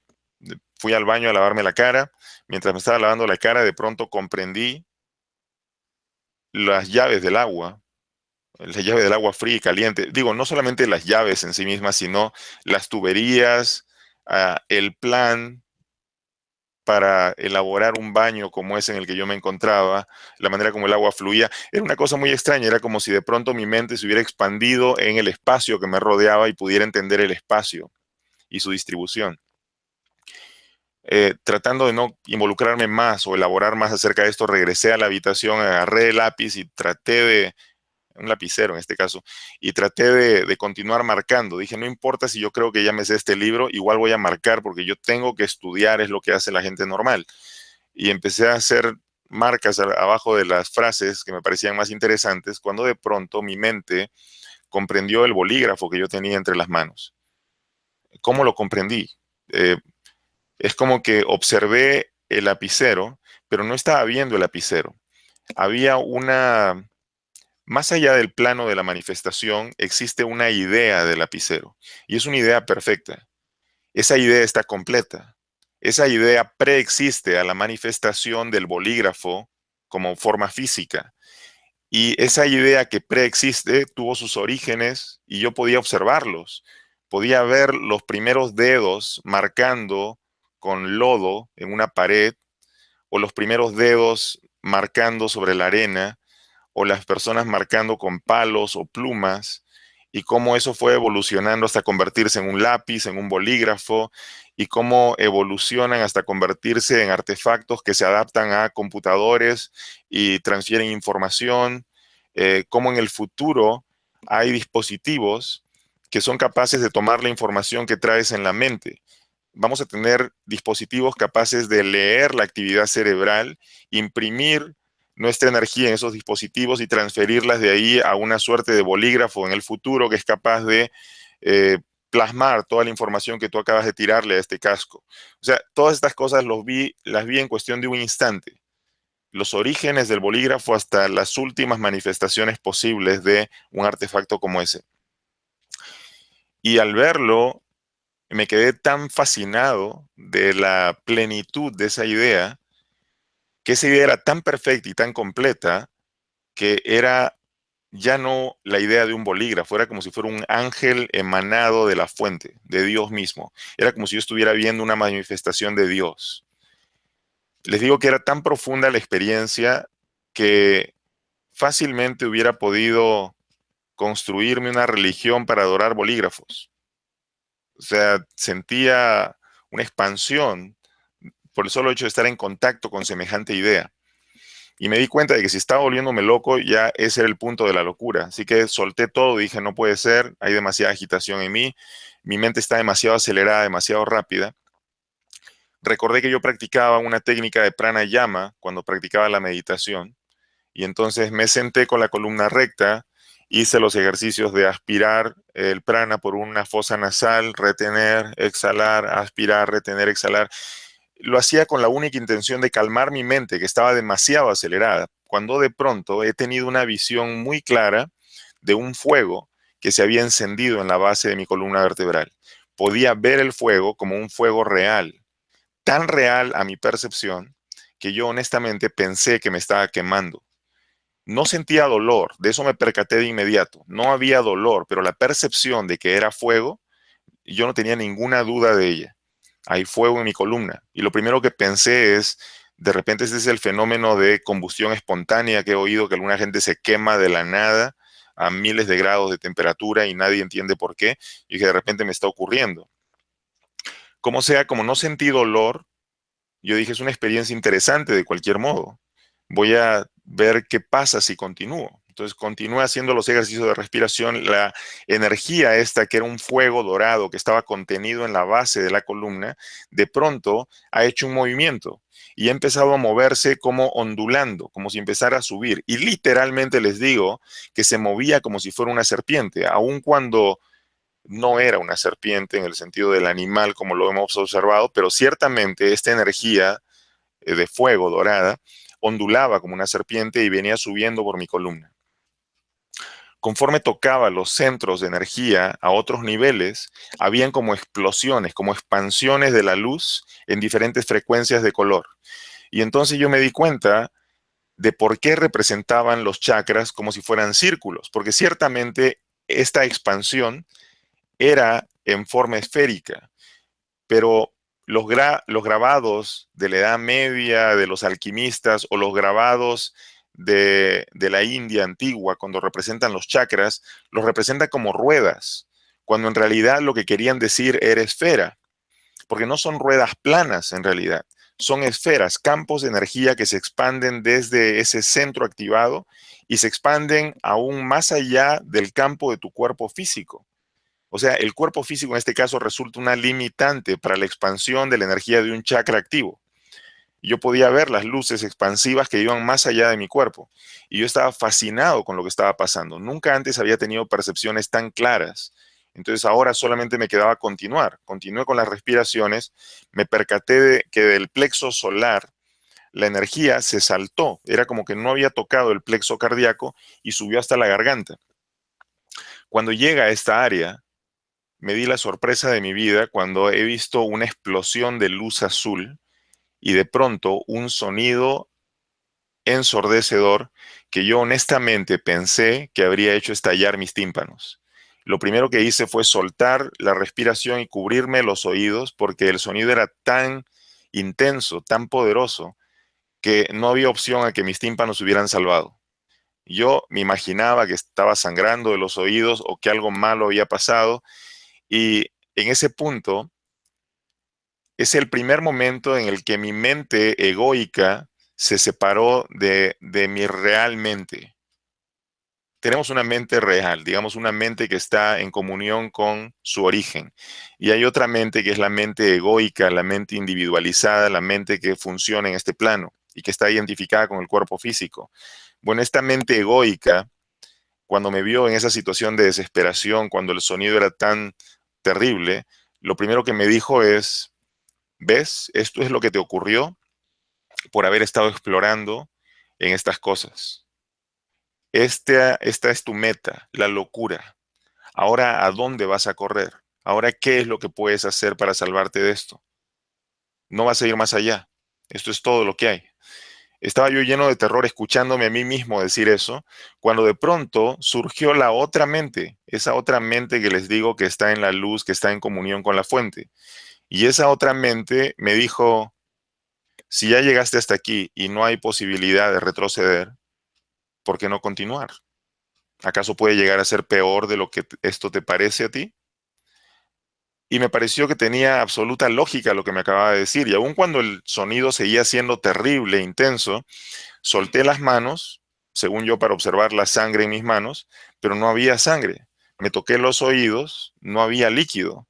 Fui al baño a lavarme la cara. Mientras me estaba lavando la cara, de pronto comprendí las llaves del agua, la llave del agua fría y caliente. Digo, no solamente las llaves en sí mismas, sino las tuberías, el plan para elaborar un baño como ese en el que yo me encontraba, la manera como el agua fluía. Era una cosa muy extraña, era como si de pronto mi mente se hubiera expandido en el espacio que me rodeaba y pudiera entender el espacio y su distribución. Tratando de no involucrarme más o elaborar más acerca de esto, regresé a la habitación, agarré el lápiz y un lapicero en este caso, y traté de continuar marcando. Dije, no importa si yo creo que ya me sé este libro, igual voy a marcar porque yo tengo que estudiar, es lo que hace la gente normal. Y empecé a hacer marcas abajo de las frases que me parecían más interesantes, cuando de pronto mi mente comprendió el bolígrafo que yo tenía entre las manos. ¿Cómo lo comprendí? Eh, Es como que observé el lapicero, pero no estaba viendo el lapicero. Había más allá del plano de la manifestación, existe una idea del lapicero. Y es una idea perfecta. Esa idea está completa. Esa idea preexiste a la manifestación del bolígrafo como forma física. Y esa idea que preexiste tuvo sus orígenes y yo podía observarlos. Podía ver los primeros dedos marcando con lodo en una pared o los primeros dedos marcando sobre la arena o las personas marcando con palos o plumas, y cómo eso fue evolucionando hasta convertirse en un lápiz, en un bolígrafo, y cómo evolucionan hasta convertirse en artefactos que se adaptan a computadores y transfieren información, cómo en el futuro hay dispositivos que son capaces de tomar la información que traes en la mente. Vamos a tener dispositivos capaces de leer la actividad cerebral, imprimir nuestra energía en esos dispositivos y transferirlas de ahí a una suerte de bolígrafo en el futuro que es capaz de eh, plasmar toda la información que tú acabas de tirarle a este casco. O sea, todas estas cosas las vi en cuestión de un instante. Los orígenes del bolígrafo hasta las últimas manifestaciones posibles de un artefacto como ese. Y al verlo, me quedé tan fascinado de la plenitud de esa idea, que esa idea era tan perfecta y tan completa, que era ya no la idea de un bolígrafo, era como si fuera un ángel emanado de la fuente, de Dios mismo. Era como si yo estuviera viendo una manifestación de Dios. Les digo que era tan profunda la experiencia que fácilmente hubiera podido construirme una religión para adorar bolígrafos. O sea, sentía una expansión por el solo hecho de estar en contacto con semejante idea. Y me di cuenta de que si estaba volviéndome loco, ya ese era el punto de la locura. Así que solté todo, dije, no puede ser, hay demasiada agitación en mí, mi mente está demasiado acelerada, demasiado rápida. Recordé que yo practicaba una técnica de pranayama cuando practicaba la meditación, y entonces me senté con la columna recta, hice los ejercicios de aspirar el prana por una fosa nasal, retener, exhalar, aspirar, retener, exhalar. Lo hacía con la única intención de calmar mi mente, que estaba demasiado acelerada, cuando de pronto he tenido una visión muy clara de un fuego que se había encendido en la base de mi columna vertebral. Podía ver el fuego como un fuego real, tan real a mi percepción que yo honestamente pensé que me estaba quemando. No sentía dolor, de eso me percaté de inmediato. No había dolor, pero la percepción de que era fuego, yo no tenía ninguna duda de ella. Hay fuego en mi columna. Y lo primero que pensé es, de repente ese es el fenómeno de combustión espontánea que he oído, que alguna gente se quema de la nada a miles de grados de temperatura y nadie entiende por qué, y que de repente me está ocurriendo. Como sea, como no sentí dolor, yo dije, es una experiencia interesante de cualquier modo. Voy a ver qué pasa si continúo. Entonces continué haciendo los ejercicios de respiración. La energía esta, que era un fuego dorado que estaba contenido en la base de la columna, de pronto ha hecho un movimiento y ha empezado a moverse como ondulando, como si empezara a subir. Y literalmente les digo que se movía como si fuera una serpiente, aun cuando no era una serpiente en el sentido del animal como lo hemos observado, pero ciertamente esta energía de fuego dorada ondulaba como una serpiente y venía subiendo por mi columna. Conforme tocaba los centros de energía a otros niveles, habían como explosiones, como expansiones de la luz en diferentes frecuencias de color. Y entonces yo me di cuenta de por qué representaban los chakras como si fueran círculos, porque ciertamente esta expansión era en forma esférica, pero los grabados de la Edad Media, de los alquimistas, o los grabados de la India antigua, cuando representan los chakras, los representan como ruedas, cuando en realidad lo que querían decir era esfera, porque no son ruedas planas en realidad, son esferas, campos de energía que se expanden desde ese centro activado y se expanden aún más allá del campo de tu cuerpo físico. O sea, el cuerpo físico en este caso resulta una limitante para la expansión de la energía de un chakra activo. Yo podía ver las luces expansivas que iban más allá de mi cuerpo y yo estaba fascinado con lo que estaba pasando. Nunca antes había tenido percepciones tan claras. Entonces ahora solamente me quedaba continuar. Continué con las respiraciones, me percaté de que del plexo solar la energía se saltó. Era como que no había tocado el plexo cardíaco y subió hasta la garganta. Cuando llega a esta área, me di la sorpresa de mi vida cuando he visto una explosión de luz azul y de pronto un sonido ensordecedor que yo honestamente pensé que habría hecho estallar mis tímpanos. Lo primero que hice fue soltar la respiración y cubrirme los oídos porque el sonido era tan intenso, tan poderoso, que no había opción a que mis tímpanos se hubieran salvado. Yo me imaginaba que estaba sangrando de los oídos o que algo malo había pasado, y en ese punto es el primer momento en el que mi mente egoica se separó de mi real mente. Tenemos una mente real, digamos una mente que está en comunión con su origen. Y hay otra mente que es la mente egoica, la mente individualizada, la mente que funciona en este plano y que está identificada con el cuerpo físico. Bueno, esta mente egoica, cuando me vio en esa situación de desesperación, cuando el sonido era tan terrible, lo primero que me dijo es: ¿ves? Esto es lo que te ocurrió por haber estado explorando en estas cosas. Esta es tu meta, la locura. Ahora, ¿a dónde vas a correr? Ahora, ¿qué es lo que puedes hacer para salvarte de esto? No vas a ir más allá. Esto es todo lo que hay. Estaba yo lleno de terror escuchándome a mí mismo decir eso, cuando de pronto surgió la otra mente, esa otra mente que les digo que está en la luz, que está en comunión con la fuente. Y esa otra mente me dijo: si ya llegaste hasta aquí y no hay posibilidad de retroceder, ¿por qué no continuar? ¿Acaso puede llegar a ser peor de lo que esto te parece a ti? Y me pareció que tenía absoluta lógica lo que me acababa de decir. Y aun cuando el sonido seguía siendo terrible, intenso, solté las manos, según yo, para observar la sangre en mis manos, pero no había sangre. Me toqué los oídos, no había líquido.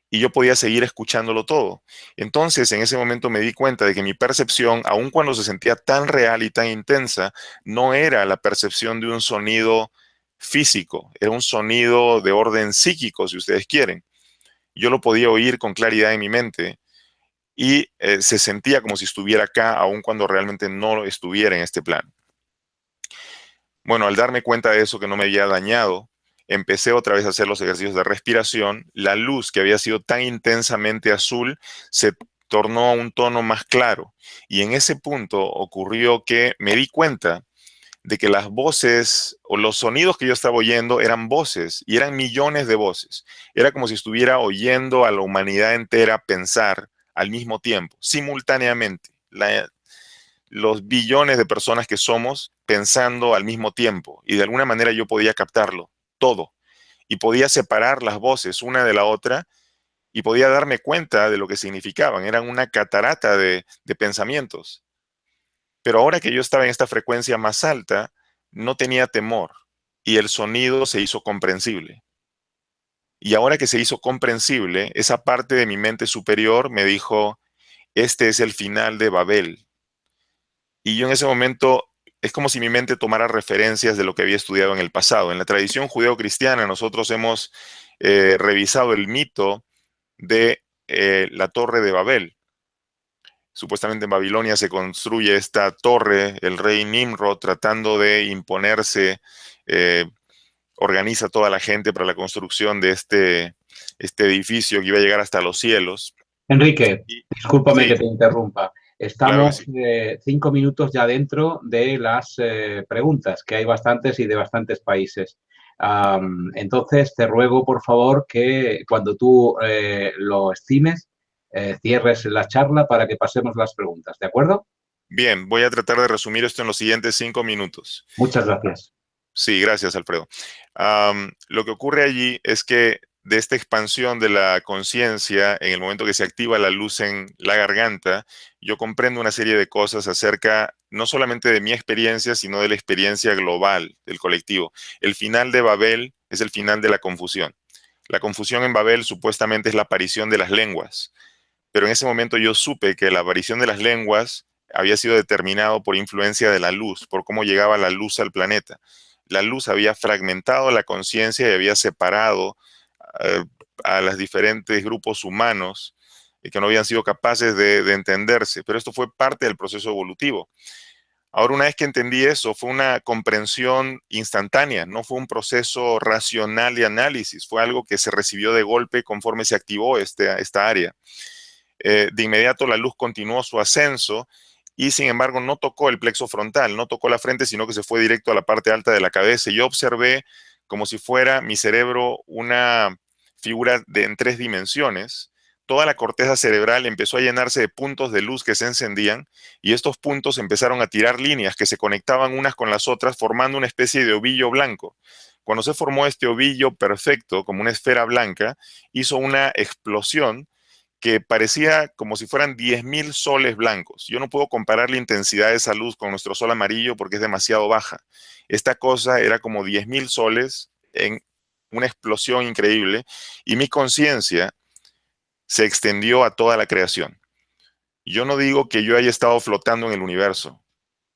Y yo podía seguir escuchándolo todo. Entonces, en ese momento me di cuenta de que mi percepción, aun cuando se sentía tan real y tan intensa, no era la percepción de un sonido físico, era un sonido de orden psíquico, si ustedes quieren. Yo lo podía oír con claridad en mi mente y se sentía como si estuviera acá, aun cuando realmente no estuviera en este plano. Bueno, al darme cuenta de eso, que no me había dañado, empecé otra vez a hacer los ejercicios de respiración. La luz, que había sido tan intensamente azul, se tornó a un tono más claro. Y en ese punto ocurrió que me di cuenta de que las voces o los sonidos que yo estaba oyendo eran voces, y eran millones de voces. Era como si estuviera oyendo a la humanidad entera pensar al mismo tiempo, simultáneamente. Los billones de personas que somos pensando al mismo tiempo, y de alguna manera yo podía captarlo todo y podía separar las voces una de la otra y podía darme cuenta de lo que significaban. Eran una catarata de pensamientos. Pero ahora que yo estaba en esta frecuencia más alta, no tenía temor y el sonido se hizo comprensible. Y ahora que se hizo comprensible, esa parte de mi mente superior me dijo: este es el final de Babel. Y yo en ese momento, es como si mi mente tomara referencias de lo que había estudiado en el pasado. En la tradición judeo-cristiana nosotros hemos revisado el mito de la Torre de Babel. Supuestamente en Babilonia se construye esta torre, el rey Nimrod, tratando de imponerse, eh, organiza toda la gente para la construcción de este edificio que iba a llegar hasta los cielos. Enrique, Y, discúlpame que sí, te interrumpa. claro que Estamos sí. 5 minutos ya dentro de las preguntas, que hay bastantes y de bastantes países. Entonces, te ruego, por favor, que cuando tú lo estimes, cierres la charla para que pasemos las preguntas. ¿De acuerdo? Bien, voy a tratar de resumir esto en los siguientes 5 minutos. Muchas gracias. Sí, gracias, Alfredo. Lo que ocurre allí es que de esta expansión de la conciencia, en el momento que se activa la luz en la garganta, yo comprendo una serie de cosas acerca no solamente de mi experiencia, sino de la experiencia global del colectivo. El final de Babel es el final de la confusión. La confusión en Babel supuestamente es la aparición de las lenguas, pero en ese momento yo supe que la aparición de las lenguas había sido determinado por influencia de la luz, por cómo llegaba la luz al planeta. La luz había fragmentado la conciencia y había separado eh, a los diferentes grupos humanos que no habían sido capaces de entenderse, pero esto fue parte del proceso evolutivo. Ahora, una vez que entendí eso, fue una comprensión instantánea, no fue un proceso racional de análisis, fue algo que se recibió de golpe conforme se activó esta área. De inmediato la luz continuó su ascenso y sin embargo no tocó el plexo frontal, no tocó la frente, sino que se fue directo a la parte alta de la cabeza. Y yo observé como si fuera mi cerebro una figura en 3 dimensiones, toda la corteza cerebral empezó a llenarse de puntos de luz que se encendían y estos puntos empezaron a tirar líneas que se conectaban unas con las otras formando una especie de ovillo blanco. Cuando se formó este ovillo perfecto, como una esfera blanca, hizo una explosión que parecía como si fueran 10.000 soles blancos. Yo no puedo comparar la intensidad de esa luz con nuestro sol amarillo porque es demasiado baja. Esta cosa era como 10.000 soles en una explosión increíble y mi conciencia se extendió a toda la creación. Yo no digo que yo haya estado flotando en el universo.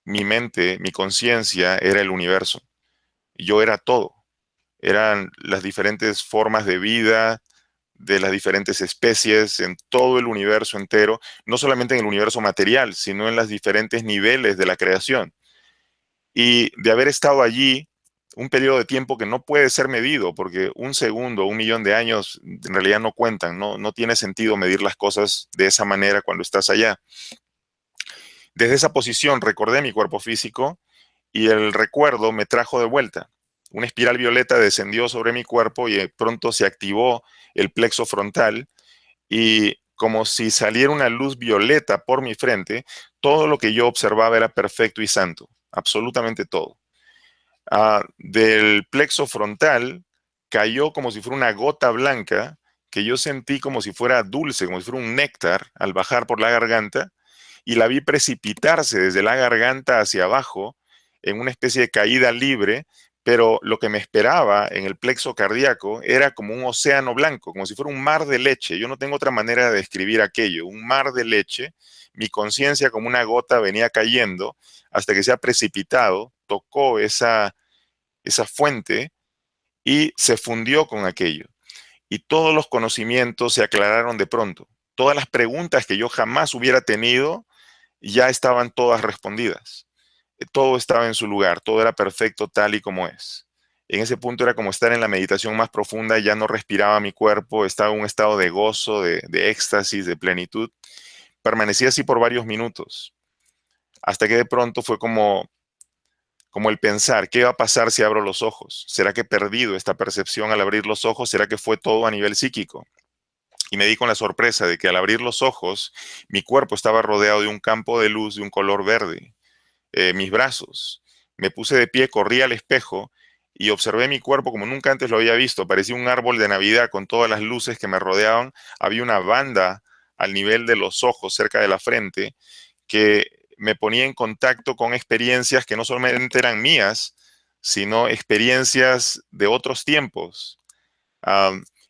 Mi mente, mi conciencia era el universo. Yo era todo. Eran las diferentes formas de vida de las diferentes especies en todo el universo entero, no solamente en el universo material, sino en los diferentes niveles de la creación. Y de haber estado allí un periodo de tiempo que no puede ser medido, porque un segundo, 1.000.000 de años en realidad no cuentan, no tiene sentido medir las cosas de esa manera cuando estás allá. Desde esa posición recordé mi cuerpo físico y el recuerdo me trajo de vuelta. Una espiral violeta descendió sobre mi cuerpo y de pronto se activó el plexo frontal y como si saliera una luz violeta por mi frente, todo lo que yo observaba era perfecto y santo, absolutamente todo. Del plexo frontal cayó como si fuera una gota blanca que yo sentí como si fuera dulce, como si fuera un néctar al bajar por la garganta y la vi precipitarse desde la garganta hacia abajo en una especie de caída libre, pero lo que me esperaba en el plexo cardíaco era como un océano blanco, como si fuera un mar de leche. Yo no tengo otra manera de describir aquello, un mar de leche. Mi conciencia como una gota venía cayendo hasta que se ha precipitado, tocó esa fuente y se fundió con aquello. Y todos los conocimientos se aclararon de pronto. Todas las preguntas que yo jamás hubiera tenido ya estaban todas respondidas. Todo estaba en su lugar, todo era perfecto tal y como es. En ese punto era como estar en la meditación más profunda, ya no respiraba mi cuerpo, estaba en un estado de gozo, de éxtasis, de plenitud. Permanecí así por varios minutos, hasta que de pronto fue como el pensar, ¿qué va a pasar si abro los ojos? ¿Será que he perdido esta percepción al abrir los ojos? ¿Será que fue todo a nivel psíquico? Y me di con la sorpresa de que al abrir los ojos, mi cuerpo estaba rodeado de un campo de luz de un color verde. Mis brazos. Me puse de pie, corrí al espejo y observé mi cuerpo como nunca antes lo había visto. Parecía un árbol de Navidad con todas las luces que me rodeaban. Había una banda al nivel de los ojos, cerca de la frente, que me ponía en contacto con experiencias que no solamente eran mías, sino experiencias de otros tiempos.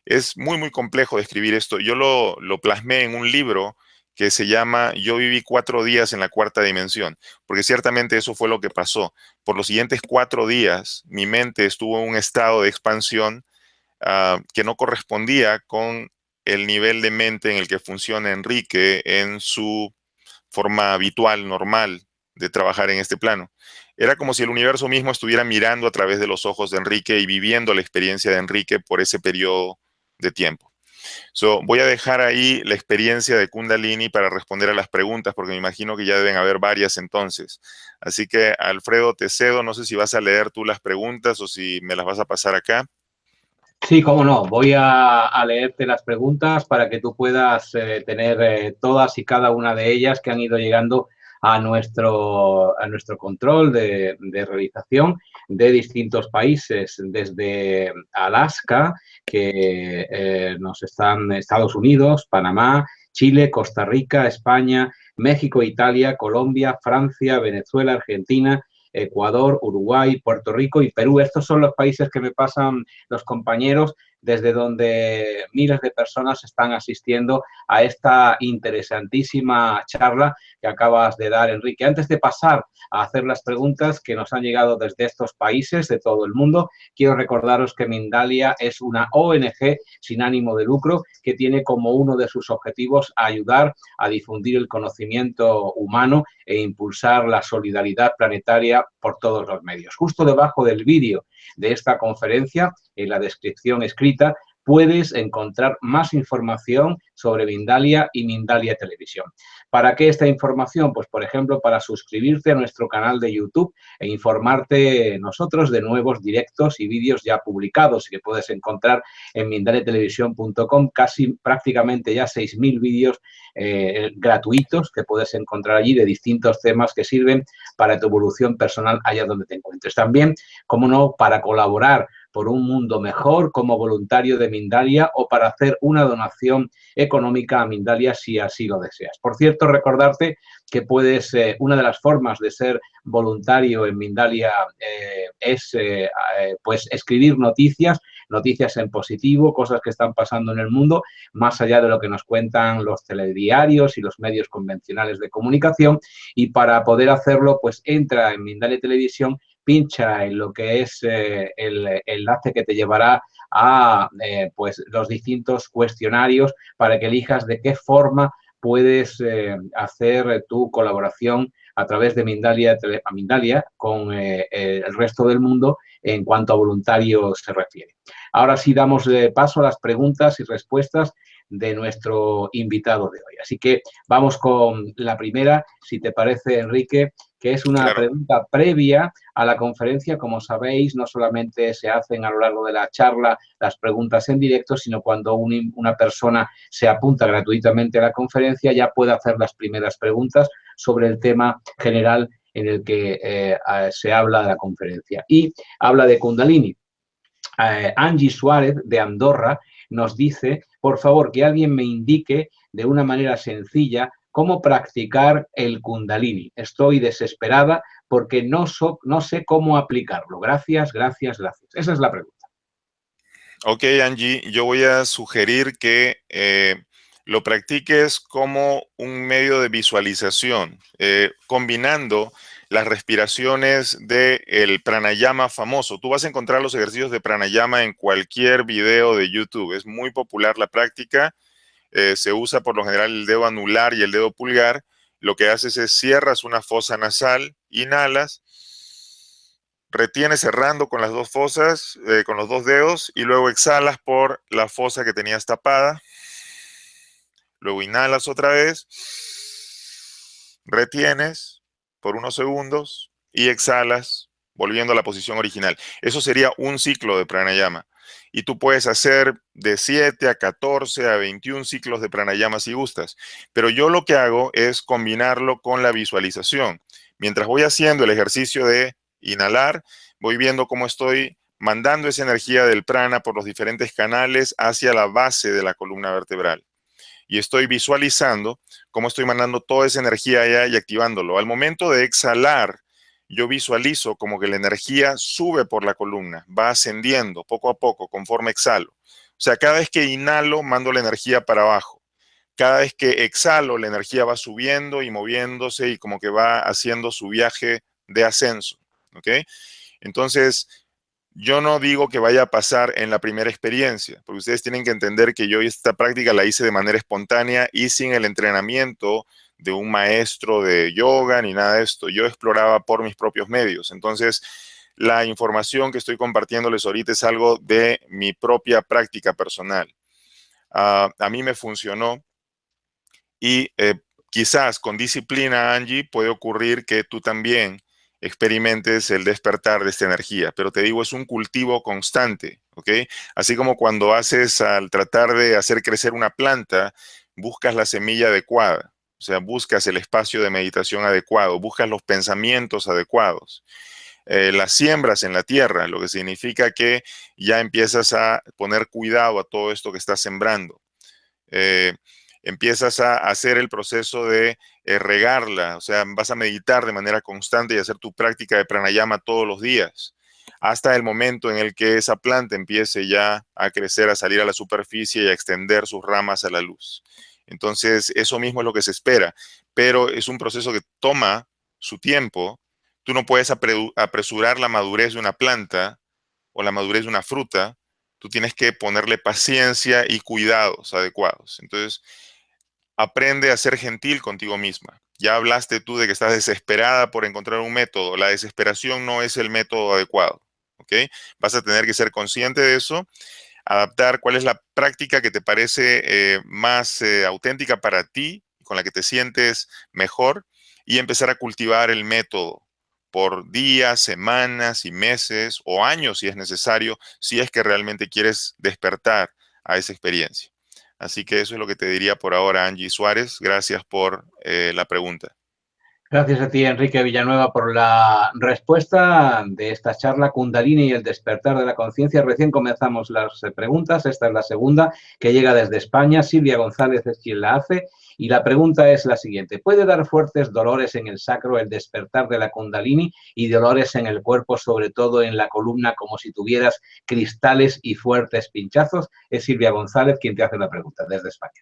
Es muy, muy complejo describir esto. Yo lo plasmé en un libro que se llama Yo viví 4 días en la cuarta dimensión, porque ciertamente eso fue lo que pasó. Por los siguientes 4 días, mi mente estuvo en un estado de expansión que no correspondía con el nivel de mente en el que funciona Enrique en su forma habitual, normal, de trabajar en este plano. Era como si el universo mismo estuviera mirando a través de los ojos de Enrique y viviendo la experiencia de Enrique por ese periodo de tiempo. Voy a dejar ahí la experiencia de Kundalini para responder a las preguntas, porque me imagino que ya deben haber varias entonces. Así que, Alfredo, te cedo. No sé si vas a leer tú las preguntas o si me las vas a pasar acá. Sí, cómo no. Voy a leerte las preguntas para que tú puedas tener todas y cada una de ellas que han ido llegando a nuestro control de realización de distintos países, desde Alaska, que nos están Estados Unidos, Panamá, Chile, Costa Rica, España, México, Italia, Colombia, Francia, Venezuela, Argentina, Ecuador, Uruguay, Puerto Rico y Perú. Estos son los países que me pasan los compañeros desde donde miles de personas están asistiendo a esta interesantísima charla que acabas de dar, Enrique. Antes de pasar a hacer las preguntas que nos han llegado desde estos países de todo el mundo, quiero recordaros que Mindalia es una ONG sin ánimo de lucro que tiene como uno de sus objetivos ayudar a difundir el conocimiento humano e impulsar la solidaridad planetaria por todos los medios. Justo debajo del vídeo de esta conferencia, en la descripción escrita, puedes encontrar más información sobre Mindalia y Mindalia Televisión. ¿Para qué esta información? Pues, por ejemplo, para suscribirte a nuestro canal de YouTube e informarte nosotros de nuevos directos y vídeos ya publicados y que puedes encontrar en mindaliatelevisión.com, casi prácticamente ya 6.000 vídeos gratuitos que puedes encontrar allí de distintos temas que sirven para tu evolución personal allá donde te encuentres. También, como no, para colaborar por un mundo mejor como voluntario de Mindalia o para hacer una donación económica a Mindalia si así lo deseas. Por cierto, recordarte que puedes, una de las formas de ser voluntario en Mindalia es pues escribir noticias en positivo, cosas que están pasando en el mundo, más allá de lo que nos cuentan los telediarios y los medios convencionales de comunicación. Y para poder hacerlo, pues entra en Mindalia Televisión, pincha en lo que es el enlace que te llevará a pues los distintos cuestionarios para que elijas de qué forma puedes hacer tu colaboración a través de Mindalia con el resto del mundo en cuanto a voluntarios se refiere. Ahora sí damos paso a las preguntas y respuestas de nuestro invitado de hoy. Así que vamos con la primera, si te parece, Enrique, que es una pregunta previa a la conferencia. Como sabéis, no solamente se hacen a lo largo de la charla las preguntas en directo, sino cuando una persona se apunta gratuitamente a la conferencia ya puede hacer las primeras preguntas sobre el tema general en el que se habla de la conferencia. Y habla de Kundalini. Angie Suárez, de Andorra, nos dice, por favor, que alguien me indique de una manera sencilla cómo practicar el Kundalini. Estoy desesperada porque no sé cómo aplicarlo. Gracias, gracias, gracias. Esa es la pregunta. Ok, Angie, yo voy a sugerir que lo practiques como un medio de visualización, combinando las respiraciones del pranayama famoso. Tú vas a encontrar los ejercicios de pranayama en cualquier video de YouTube. Es muy popular la práctica. Se usa por lo general el dedo anular y el dedo pulgar. Lo que haces es cierras una fosa nasal, inhalas, retienes cerrando con las dos fosas, con los dos dedos, y luego exhalas por la fosa que tenías tapada. Luego inhalas otra vez, retienes por unos segundos y exhalas volviendo a la posición original. Eso sería un ciclo de pranayama. Y tú puedes hacer de 7 a 14 a 21 ciclos de pranayama si gustas. Pero yo lo que hago es combinarlo con la visualización. Mientras voy haciendo el ejercicio de inhalar, voy viendo cómo estoy mandando esa energía del prana por los diferentes canales hacia la base de la columna vertebral. Y estoy visualizando cómo estoy mandando toda esa energía allá y activándolo. Al momento de exhalar, yo visualizo como que la energía sube por la columna, va ascendiendo poco a poco conforme exhalo. O sea, cada vez que inhalo, mando la energía para abajo. Cada vez que exhalo, la energía va subiendo y moviéndose y como que va haciendo su viaje de ascenso. ¿Ok? Entonces, yo no digo que vaya a pasar en la primera experiencia, porque ustedes tienen que entender que yo esta práctica la hice de manera espontánea y sin el entrenamiento de un maestro de yoga ni nada de esto. Yo exploraba por mis propios medios. Entonces, la información que estoy compartiéndoles ahorita es algo de mi propia práctica personal. A mí me funcionó y quizás con disciplina, Angie, puede ocurrir que tú también experimentes el despertar de esta energía. Pero te digo, es un cultivo constante, ¿ok? Así como cuando al tratar de hacer crecer una planta, buscas la semilla adecuada. O sea, buscas el espacio de meditación adecuado, buscas los pensamientos adecuados. Las siembras en la tierra, lo que significa que ya empiezas a poner cuidado a todo esto que estás sembrando. Empiezas a hacer el proceso de regarla, o sea, vas a meditar de manera constante y hacer tu práctica de pranayama todos los días, hasta el momento en el que esa planta empiece ya a crecer, a salir a la superficie y a extender sus ramas a la luz. Entonces, eso mismo es lo que se espera, pero es un proceso que toma su tiempo. Tú no puedes apresurar la madurez de una planta o la madurez de una fruta. Tú tienes que ponerle paciencia y cuidados adecuados. Entonces, aprende a ser gentil contigo misma. Ya hablaste tú de que estás desesperada por encontrar un método. La desesperación no es el método adecuado, ¿ok? Vas a tener que ser consciente de eso. adaptar cuál es la práctica que te parece más auténtica para ti, con la que te sientes mejor, y empezar a cultivar el método por días, semanas y meses o años si es necesario, si es que realmente quieres despertar a esa experiencia. Así que eso es lo que te diría por ahora, Angie Suárez. Gracias por la pregunta. Gracias a ti, Enrique Villanueva, por la respuesta de esta charla Kundalini y el despertar de la conciencia. Recién comenzamos las preguntas. Esta es la segunda que llega desde España. Silvia González es quien la hace. Y la pregunta es la siguiente. ¿Puede dar fuertes dolores en el sacro el despertar de la Kundalini y dolores en el cuerpo, sobre todo en la columna, como si tuvieras cristales y fuertes pinchazos? Es Silvia González quien te hace la pregunta desde España.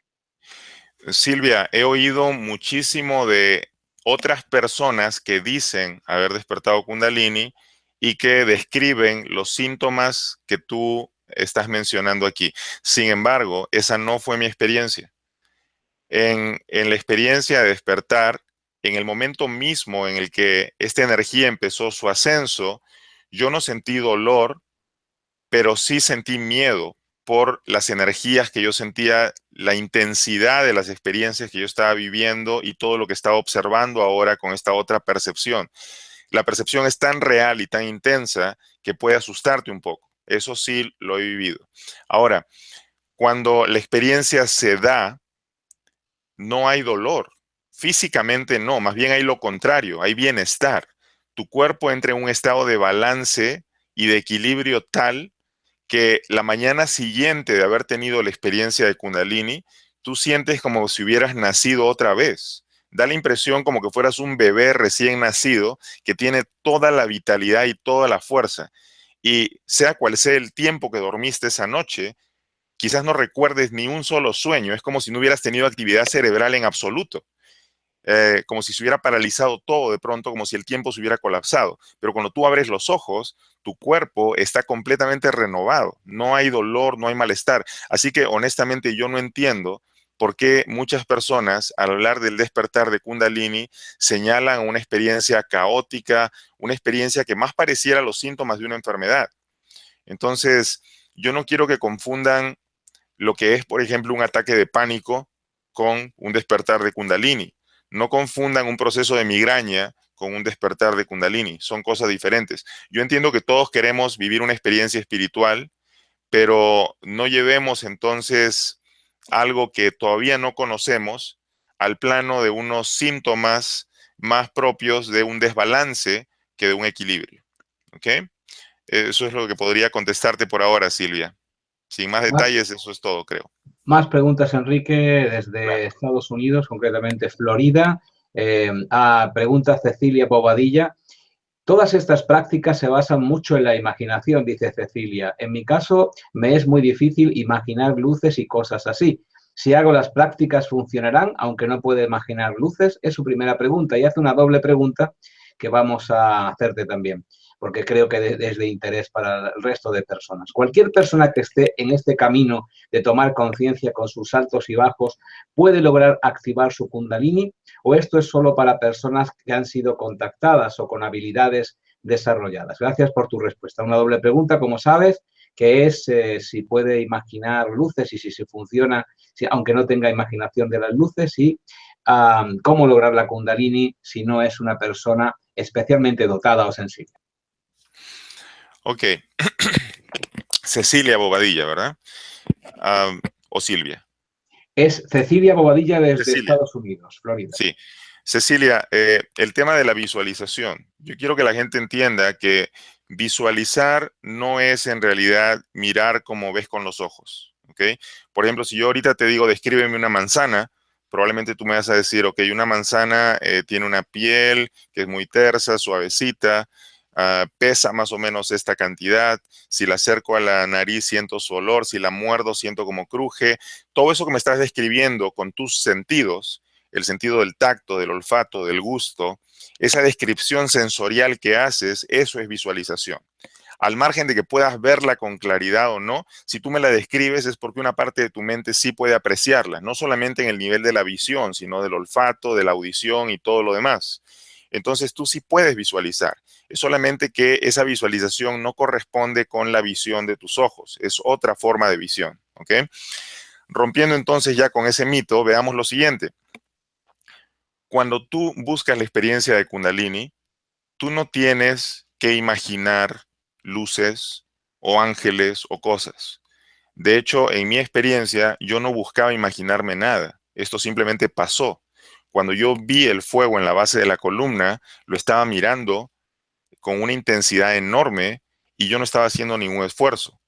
Silvia, he oído muchísimo de otras personas que dicen haber despertado Kundalini y que describen los síntomas que tú estás mencionando aquí. Sin embargo, esa no fue mi experiencia. En la experiencia de despertar, en el momento mismo en el que esta energía empezó su ascenso, yo no sentí dolor, pero sí sentí miedo por las energías que yo sentía, la intensidad de las experiencias que yo estaba viviendo y todo lo que estaba observando ahora con esta otra percepción. La percepción es tan real y tan intensa que puede asustarte un poco. Eso sí lo he vivido. Ahora, cuando la experiencia se da, no hay dolor. Físicamente no, más bien hay lo contrario, hay bienestar. Tu cuerpo entra en un estado de balance y de equilibrio tal que la mañana siguiente de haber tenido la experiencia de Kundalini, tú sientes como si hubieras nacido otra vez. Da la impresión como que fueras un bebé recién nacido que tiene toda la vitalidad y toda la fuerza. Y sea cual sea el tiempo que dormiste esa noche, quizás no recuerdes ni un solo sueño. Es como si no hubieras tenido actividad cerebral en absoluto. Como si se hubiera paralizado todo de pronto, como si el tiempo se hubiera colapsado. Pero cuando tú abres los ojos, tu cuerpo está completamente renovado. No hay dolor, no hay malestar. Así que honestamente yo no entiendo por qué muchas personas al hablar del despertar de Kundalini señalan una experiencia caótica, una experiencia que más pareciera los síntomas de una enfermedad. Entonces, yo no quiero que confundan lo que es, por ejemplo, un ataque de pánico con un despertar de Kundalini. No confundan un proceso de migraña con un despertar de Kundalini. Son cosas diferentes. Yo entiendo que todos queremos vivir una experiencia espiritual, pero no llevemos entonces algo que todavía no conocemos al plano de unos síntomas más propios de un desbalance que de un equilibrio. ¿Ok? Eso es lo que podría contestarte por ahora, Silvia. Sin más Más, detalles, eso es todo, creo. más preguntas, Enrique, desde Estados Unidos, concretamente Florida. Pregunta Cecilia Bobadilla. Todas estas prácticas se basan mucho en la imaginación, dice Cecilia. En mi caso, me es muy difícil imaginar luces y cosas así. Si hago las prácticas, ¿funcionarán? Aunque no puedo imaginar luces, es su primera pregunta. Y hace una doble pregunta que vamos a hacerte también, porque creo que es de interés para el resto de personas. Cualquier persona que esté en este camino de tomar conciencia con sus altos y bajos puede lograr activar su Kundalini, o esto es solo para personas que han sido contactadas o con habilidades desarrolladas. Gracias por tu respuesta. Una doble pregunta, como sabes, que es si puede imaginar luces y si funciona, aunque no tenga imaginación de las luces, y cómo lograr la Kundalini si no es una persona especialmente dotada o sensible. Ok. Cecilia Bobadilla, ¿verdad? O Silvia. Es Cecilia Bobadilla desde Cecilia, Estados Unidos, Florida. sí. Cecilia, el tema de la visualización. Yo quiero que la gente entienda que visualizar no es en realidad mirar como ves con los ojos, ¿ok? Por ejemplo, si yo ahorita te digo, descríbeme una manzana, probablemente tú me vas a decir, ok, una manzana tiene una piel que es muy tersa, suavecita, pesa más o menos esta cantidad, si la acerco a la nariz siento su olor, si la muerdo siento como cruje, todo eso que me estás describiendo con tus sentidos, el sentido del tacto, del olfato, del gusto, esa descripción sensorial que haces, eso es visualización. Al margen de que puedas verla con claridad o no, si tú me la describes es porque una parte de tu mente sí puede apreciarla, no solamente en el nivel de la visión, sino del olfato, de la audición y todo lo demás. Entonces tú sí puedes visualizar. Es solamente que esa visualización no corresponde con la visión de tus ojos. Es otra forma de visión, ¿ok? Rompiendo entonces ya con ese mito, veamos lo siguiente. Cuando tú buscas la experiencia de Kundalini, tú no tienes que imaginar luces o ángeles o cosas. De hecho, en mi experiencia, yo no buscaba imaginarme nada. Esto simplemente pasó. Cuando yo vi el fuego en la base de la columna, lo estaba mirando con una intensidad enorme y yo no estaba haciendo ningún esfuerzo.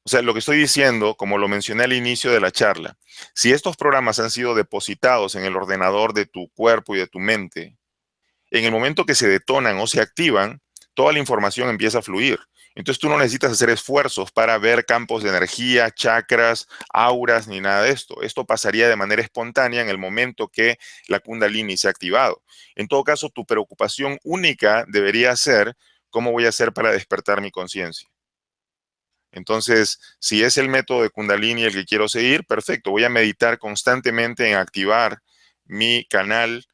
O sea, lo que estoy diciendo, como lo mencioné al inicio de la charla, si estos programas han sido depositados en el ordenador de tu cuerpo y de tu mente, en el momento que se detonan o se activan, toda la información empieza a fluir. Entonces tú no necesitas hacer esfuerzos para ver campos de energía, chakras, auras, ni nada de esto. Esto pasaría de manera espontánea en el momento que la Kundalini se ha activado. En todo caso, tu preocupación única debería ser cómo voy a hacer para despertar mi conciencia. Entonces, si es el método de Kundalini el que quiero seguir, perfecto. Voy a meditar constantemente en activar mi canal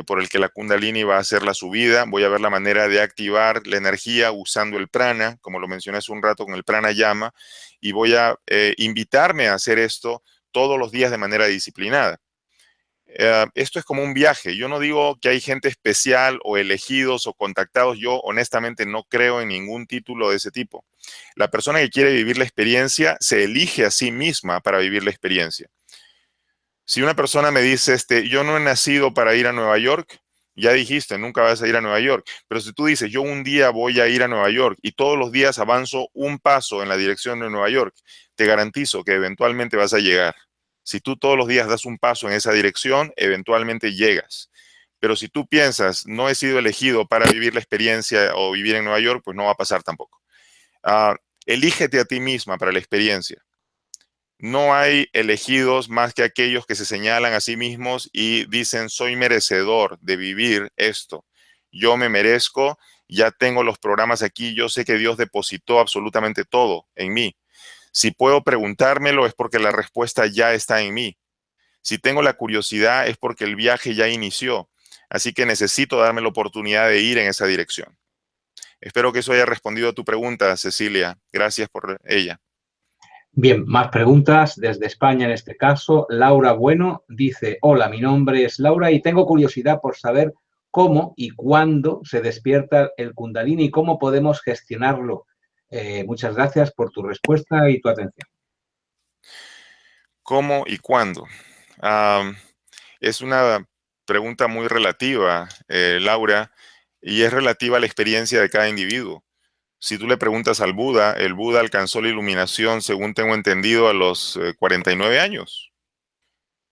por el que la Kundalini va a hacer la subida. Voy a ver la manera de activar la energía usando el prana, como lo mencioné hace un rato con el pranayama, y voy a invitarme a hacer esto todos los días de manera disciplinada. Esto es como un viaje. Yo no digo que hay gente especial o elegidos o contactados. Yo honestamente no creo en ningún título de ese tipo. La persona que quiere vivir la experiencia se elige a sí misma para vivir la experiencia. Si una persona me dice, yo no he nacido para ir a Nueva York, ya dijiste, nunca vas a ir a Nueva York. Pero si tú dices, yo un día voy a ir a Nueva York y todos los días avanzo un paso en la dirección de Nueva York, te garantizo que eventualmente vas a llegar. Si tú todos los días das un paso en esa dirección, eventualmente llegas. Pero si tú piensas, no he sido elegido para vivir la experiencia o vivir en Nueva York, pues no va a pasar tampoco. Uh, Elígete a ti misma para la experiencia. No hay elegidos más que aquellos que se señalan a sí mismos y dicen, soy merecedor de vivir esto. Yo me merezco, ya tengo los programas aquí, yo sé que Dios depositó absolutamente todo en mí. Si puedo preguntármelo es porque la respuesta ya está en mí. Si tengo la curiosidad es porque el viaje ya inició. Así que necesito darme la oportunidad de ir en esa dirección. Espero que eso haya respondido a tu pregunta, Cecilia. Gracias por ella. Bien, más preguntas desde España en este caso. Laura Bueno dice, hola, mi nombre es Laura y tengo curiosidad por saber cómo y cuándo se despierta el Kundalini y cómo podemos gestionarlo. Muchas gracias por tu respuesta y tu atención. ¿Cómo y cuándo? Es una pregunta muy relativa, Laura, y es relativa a la experiencia de cada individuo. Si tú le preguntas al Buda, el Buda alcanzó la iluminación, según tengo entendido, a los 49 años.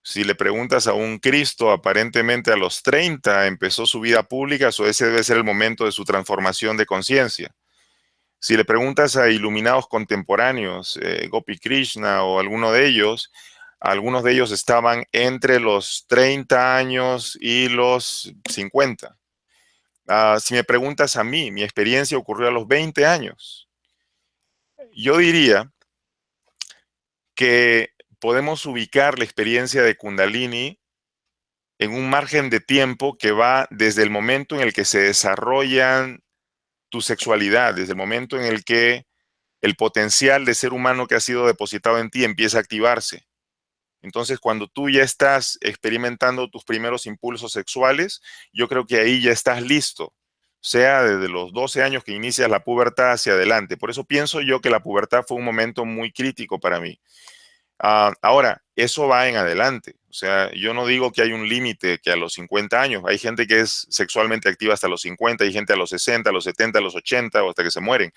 Si le preguntas a un Cristo, aparentemente a los 30 empezó su vida pública, o ese debe ser el momento de su transformación de conciencia. Si le preguntas a iluminados contemporáneos, Gopi Krishna o algunos de ellos estaban entre los 30 años y los 50. Si me preguntas a mí, mi experiencia ocurrió a los 20 años. Yo diría que podemos ubicar la experiencia de Kundalini en un margen de tiempo que va desde el momento en el que se desarrollan tu sexualidad, desde el momento en el que el potencial de ser humano que ha sido depositado en ti empieza a activarse. Entonces, cuando tú ya estás experimentando tus primeros impulsos sexuales, yo creo que ahí ya estás listo, sea desde los 12 años que inicias la pubertad hacia adelante. Por eso pienso yo que la pubertad fue un momento muy crítico para mí. Ahora, eso va en adelante. O sea, yo no digo que hay un límite que a los 50 años. Hay gente que es sexualmente activa hasta los 50, hay gente a los 60, a los 70, a los 80 o hasta que se mueren.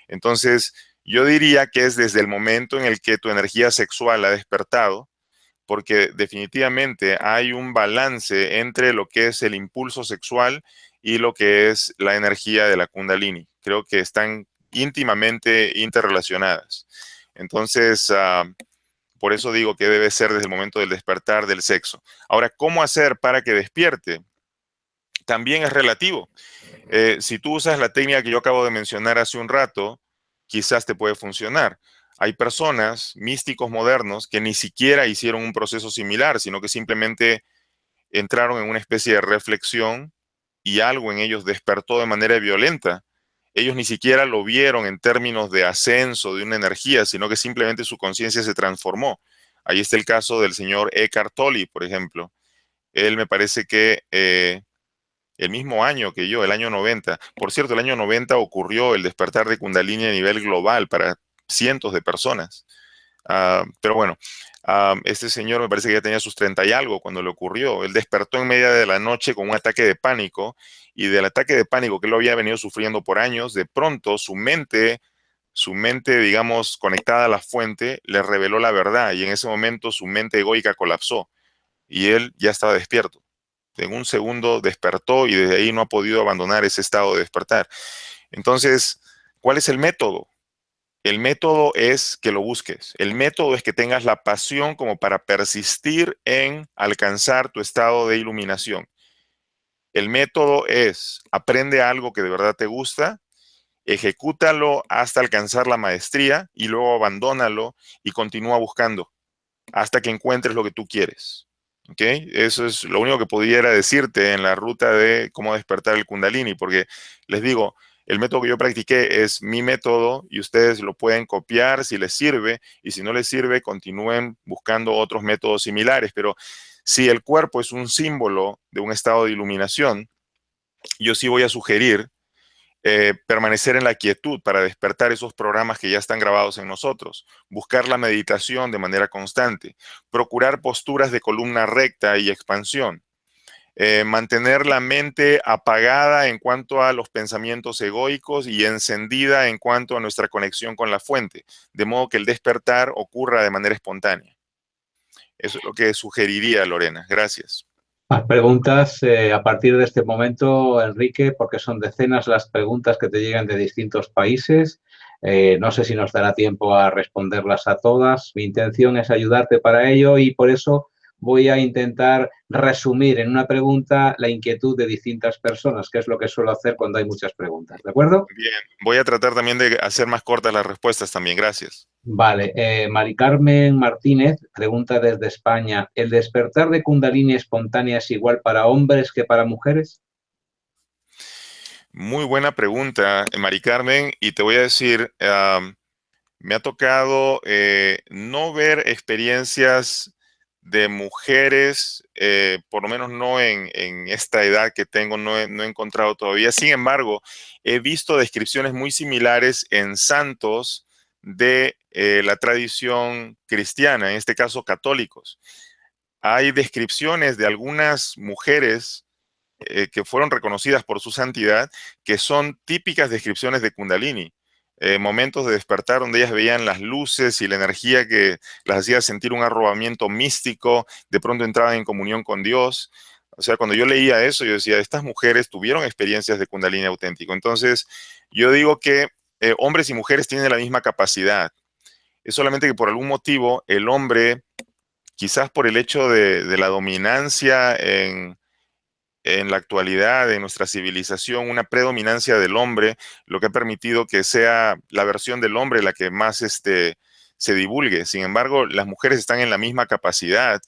Entonces, yo diría que es desde el momento en el que tu energía sexual ha despertado, porque definitivamente hay un balance entre lo que es el impulso sexual y lo que es la energía de la Kundalini. Creo que están íntimamente interrelacionadas. Entonces, por eso digo que debe ser desde el momento del despertar del sexo. Ahora, ¿cómo hacer para que despierte? También es relativo. Si tú usas la técnica que yo acabo de mencionar hace un rato, quizás te puede funcionar. Hay personas, místicos modernos, que ni siquiera hicieron un proceso similar, sino que simplemente entraron en una especie de reflexión y algo en ellos despertó de manera violenta. Ellos ni siquiera lo vieron en términos de ascenso de una energía, sino que simplemente su conciencia se transformó. Ahí está el caso del señor Eckhart Tolle, por ejemplo. Él me parece que el mismo año que yo, el año 90. Por cierto, el año 90 ocurrió el despertar de Kundalini a nivel global para cientos de personas. Pero bueno, este señor me parece que ya tenía sus 30 y algo cuando le ocurrió. Él despertó en media de la noche con un ataque de pánico y del ataque de pánico que él lo había venido sufriendo por años, de pronto su mente, digamos, conectada a la fuente, le reveló la verdad y en ese momento su mente egoica colapsó y él ya estaba despierto. En un segundo despertó y desde ahí no ha podido abandonar ese estado de despertar. Entonces, ¿cuál es el método? El método es que lo busques. El método es que tengas la pasión como para persistir en alcanzar tu estado de iluminación. El método es aprende algo que de verdad te gusta, ejecútalo hasta alcanzar la maestría y luego abandónalo y continúa buscando hasta que encuentres lo que tú quieres. ¿Ok? Eso es lo único que pudiera decirte en la ruta de cómo despertar el Kundalini, porque les digo, el método que yo practiqué es mi método y ustedes lo pueden copiar si les sirve y si no les sirve, continúen buscando otros métodos similares. Pero si el cuerpo es un símbolo de un estado de iluminación, yo sí voy a sugerir permanecer en la quietud para despertar esos programas que ya están grabados en nosotros, buscar la meditación de manera constante, procurar posturas de columna recta y expansión, mantener la mente apagada en cuanto a los pensamientos egoicos y encendida en cuanto a nuestra conexión con la fuente, de modo que el despertar ocurra de manera espontánea. Eso es lo que sugeriría, Lorena. Gracias. Más preguntas a partir de este momento, Enrique, porque son decenas las preguntas que te llegan de distintos países. No sé si nos dará tiempo a responderlas a todas. Mi intención es ayudarte para ello y por eso voy a intentar resumir en una pregunta la inquietud de distintas personas, que es lo que suelo hacer cuando hay muchas preguntas. ¿De acuerdo? Bien, voy a tratar también de hacer más cortas las respuestas también. Gracias. Vale, Mari Carmen Martínez pregunta desde España, ¿el despertar de Kundalini espontánea es igual para hombres que para mujeres? Muy buena pregunta, Mari Carmen, y te voy a decir, me ha tocado no ver experiencias de mujeres, por lo menos no en esta edad que tengo, no he encontrado todavía. Sin embargo, he visto descripciones muy similares en santos de la tradición cristiana, en este caso católicos. Hay descripciones de algunas mujeres que fueron reconocidas por su santidad, que son típicas descripciones de Kundalini. Momentos de despertar donde ellas veían las luces y la energía que las hacía sentir un arrobamiento místico, de pronto entraban en comunión con Dios. O sea, cuando yo leía eso, yo decía, estas mujeres tuvieron experiencias de Kundalini auténtico. Entonces, yo digo que hombres y mujeres tienen la misma capacidad. Es solamente que por algún motivo el hombre, quizás por el hecho de la dominancia en la actualidad de nuestra civilización, una predominancia del hombre, lo que ha permitido que sea la versión del hombre la que más se divulgue. Sin embargo, las mujeres están en la misma capacidad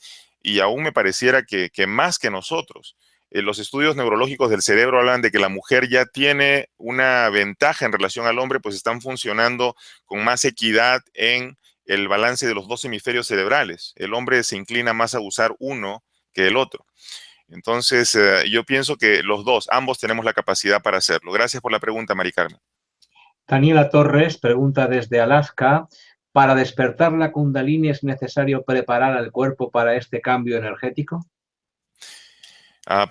y aún me pareciera que más que nosotros. Los estudios neurológicos del cerebro hablan de que la mujer ya tiene una ventaja en relación al hombre, pues están funcionando con más equidad en el balance de los dos hemisferios cerebrales. El hombre se inclina más a usar uno que el otro. Entonces, yo pienso que los dos, ambos tenemos la capacidad para hacerlo. Gracias por la pregunta, Mari Carmen. Daniela Torres pregunta desde Alaska, ¿para despertar la Kundalini es necesario preparar al cuerpo para este cambio energético?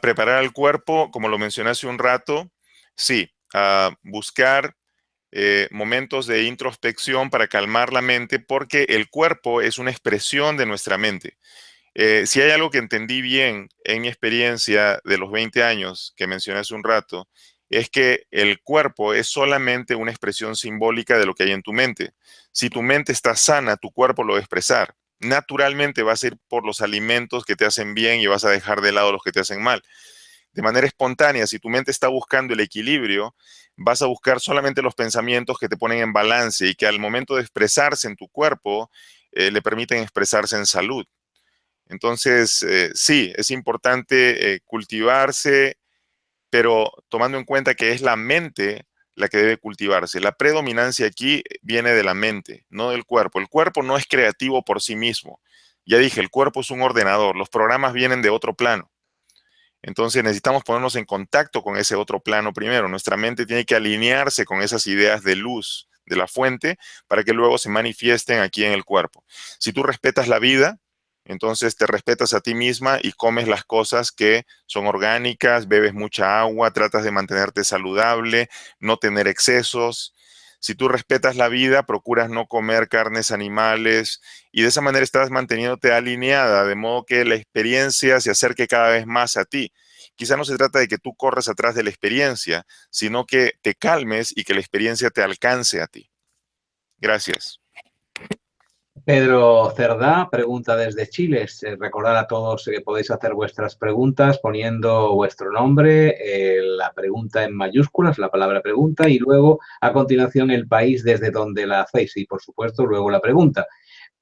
Preparar el cuerpo, como lo mencioné hace un rato, sí. Buscar momentos de introspección para calmar la mente, porque el cuerpo es una expresión de nuestra mente. Si hay algo que entendí bien en mi experiencia de los 20 años que mencioné hace un rato, es que el cuerpo es solamente una expresión simbólica de lo que hay en tu mente. Si tu mente está sana, tu cuerpo lo va a expresar. Naturalmente vas a ir por los alimentos que te hacen bien y vas a dejar de lado los que te hacen mal. De manera espontánea, si tu mente está buscando el equilibrio, vas a buscar solamente los pensamientos que te ponen en balance y que al momento de expresarse en tu cuerpo, le permiten expresarse en salud. Entonces, sí, es importante cultivarse pero tomando en cuenta que es la mente la que debe cultivarse. La predominancia aquí viene de la mente, no del cuerpo. El cuerpo no es creativo por sí mismo. Ya dije, el cuerpo es un ordenador, los programas vienen de otro plano. Entonces necesitamos ponernos en contacto con ese otro plano primero. Nuestra mente tiene que alinearse con esas ideas de luz de la fuente para que luego se manifiesten aquí en el cuerpo. Si tú respetas la vida, entonces te respetas a ti misma y comes las cosas que son orgánicas, bebes mucha agua, tratas de mantenerte saludable, no tener excesos. Si tú respetas la vida, procuras no comer carnes animales y de esa manera estás manteniéndote alineada, de modo que la experiencia se acerque cada vez más a ti. Quizá no se trata de que tú corras atrás de la experiencia, sino que te calmes y que la experiencia te alcance a ti. Gracias. Pedro Cerdá pregunta desde Chile. Recordad a todos que podéis hacer vuestras preguntas poniendo vuestro nombre, la pregunta en mayúsculas, la palabra pregunta, y luego a continuación el país desde donde la hacéis y por supuesto luego la pregunta,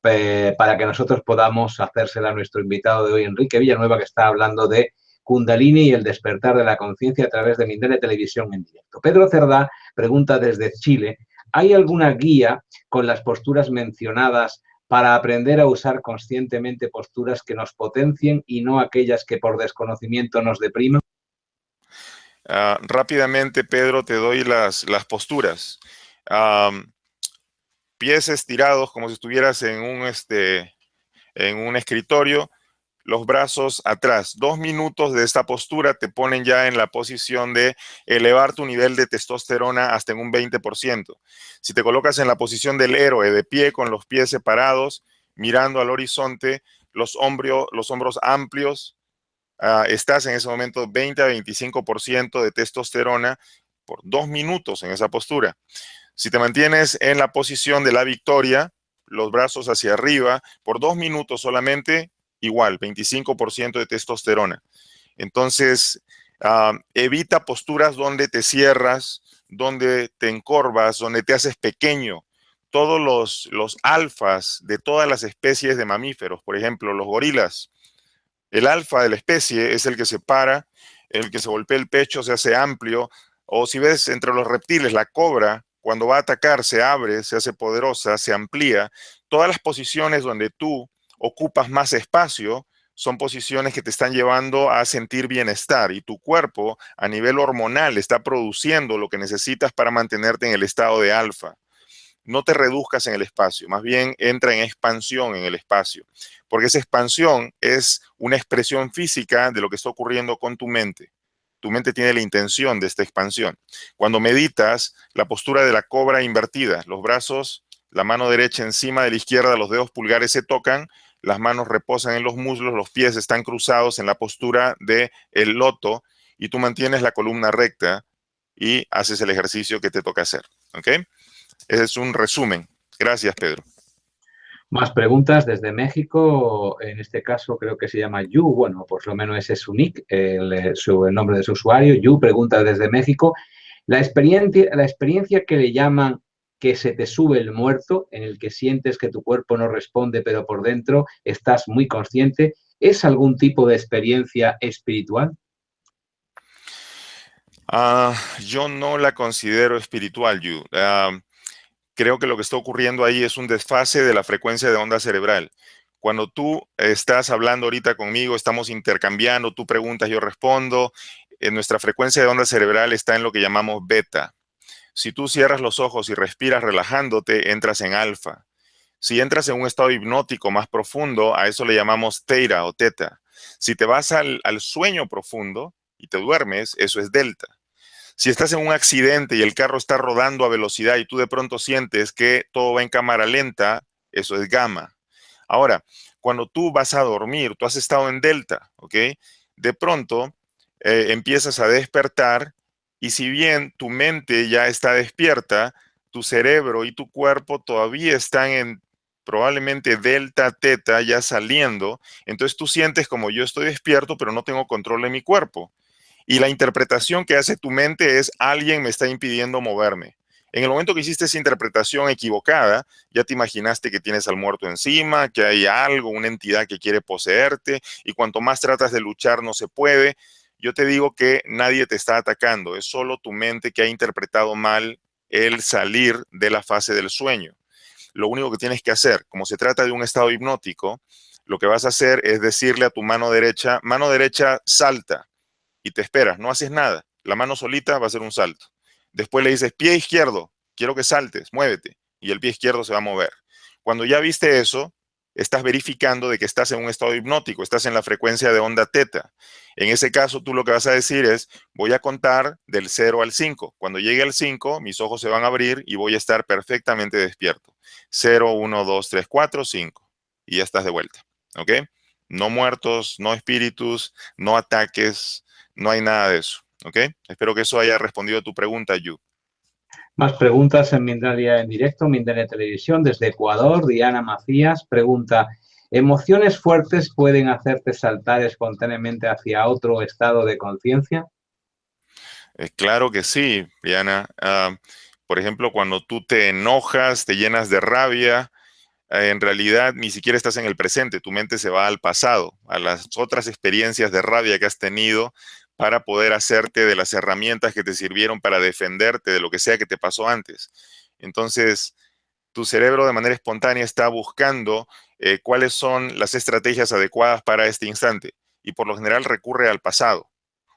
para que nosotros podamos hacérsela a nuestro invitado de hoy, Enrique Villanueva, que está hablando de Kundalini y el despertar de la conciencia a través de Mindere Televisión en directo. Pedro Cerdá pregunta desde Chile: ¿hay alguna guía con las posturas mencionadas para aprender a usar conscientemente posturas que nos potencien y no aquellas que por desconocimiento nos depriman? Rápidamente, Pedro, te doy las posturas. Pies estirados como si estuvieras en un escritorio, los brazos atrás. 2 minutos de esta postura te ponen ya en la posición de elevar tu nivel de testosterona hasta en un 20%. Si te colocas en la posición del héroe, de pie con los pies separados, mirando al horizonte, los hombros amplios, estás en ese momento 20 a 25% de testosterona por 2 minutos en esa postura. Si te mantienes en la posición de la victoria, los brazos hacia arriba, por 2 minutos solamente, igual, 25% de testosterona. Entonces, evita posturas donde te cierras, donde te encorvas, donde te haces pequeño. Todos los alfas de todas las especies de mamíferos, por ejemplo, los gorilas, el alfa de la especie es el que se para, el que se golpea el pecho, se hace amplio, o si ves entre los reptiles, la cobra, cuando va a atacar, se abre, se hace poderosa, se amplía. Todas las posiciones donde tú ocupas más espacio son posiciones que te están llevando a sentir bienestar y tu cuerpo a nivel hormonal está produciendo lo que necesitas para mantenerte en el estado de alfa. No te reduzcas en el espacio, más bien entra en expansión en el espacio, porque esa expansión es una expresión física de lo que está ocurriendo con tu mente. Tu mente tiene la intención de esta expansión. Cuando meditas, la postura de la cobra invertida, los brazos, la mano derecha encima de la izquierda, los dedos pulgares se tocan, las manos reposan en los muslos, los pies están cruzados en la postura de el loto y tú mantienes la columna recta y haces el ejercicio que te toca hacer. ¿Ok? Ese es un resumen. Gracias, Pedro. Más preguntas desde México. En este caso creo que se llama Yu. Bueno, por lo menos ese es su nick, el nombre de su usuario. Yu pregunta desde México. La experiencia que le llaman que se te sube el muerto, en el que sientes que tu cuerpo no responde, pero por dentro estás muy consciente, ¿es algún tipo de experiencia espiritual? Yo no la considero espiritual, Yu. Creo que lo que está ocurriendo ahí es un desfase de la frecuencia de onda cerebral. Cuando tú estás hablando ahorita conmigo, estamos intercambiando, tú preguntas, yo respondo, nuestra frecuencia de onda cerebral está en lo que llamamos beta. Si tú cierras los ojos y respiras relajándote, entras en alfa. Si entras en un estado hipnótico más profundo, a eso le llamamos theta o teta. Si te vas al sueño profundo y te duermes, eso es delta. Si estás en un accidente y el carro está rodando a velocidad y tú de pronto sientes que todo va en cámara lenta, eso es gamma. Ahora, cuando tú vas a dormir, tú has estado en delta, ¿ok? De pronto empiezas a despertar y si bien tu mente ya está despierta, tu cerebro y tu cuerpo todavía están en probablemente delta, teta, ya saliendo. Entonces tú sientes como yo estoy despierto, pero no tengo control de mi cuerpo. Y la interpretación que hace tu mente es alguien me está impidiendo moverme. En el momento que hiciste esa interpretación equivocada, ya te imaginaste que tienes al muerto encima, que hay algo, una entidad que quiere poseerte, y cuanto más tratas de luchar no se puede. yo te digo que nadie te está atacando, es solo tu mente que ha interpretado mal el salir de la fase del sueño. Lo único que tienes que hacer, como se trata de un estado hipnótico, lo que vas a hacer es decirle a tu mano derecha, salta, y te esperas, no haces nada. La mano solita va a hacer un salto. Después le dices, pie izquierdo, quiero que saltes, muévete. Y el pie izquierdo se va a mover. Cuando ya viste eso, estás verificando de que estás en un estado hipnótico, estás en la frecuencia de onda teta. En ese caso, tú lo que vas a decir es, voy a contar del 0 al 5. Cuando llegue al 5, mis ojos se van a abrir y voy a estar perfectamente despierto. 0, 1, 2, 3, 4, 5. Y ya estás de vuelta. ¿Ok? No muertos, no espíritus, no ataques, no hay nada de eso. ¿Ok? Espero que eso haya respondido a tu pregunta, Yu. Más preguntas en Mindalia en directo, Mindalia Televisión, desde Ecuador. Diana Macías pregunta, ¿emociones fuertes pueden hacerte saltar espontáneamente hacia otro estado de conciencia? Claro que sí, Diana. Por ejemplo, cuando tú te enojas, te llenas de rabia, en realidad ni siquiera estás en el presente, tu mente se va al pasado, a las otras experiencias de rabia que has tenido para poder hacerte de las herramientas que te sirvieron para defenderte de lo que sea que te pasó antes. Entonces, tu cerebro de manera espontánea está buscando cuáles son las estrategias adecuadas para este instante y por lo general recurre al pasado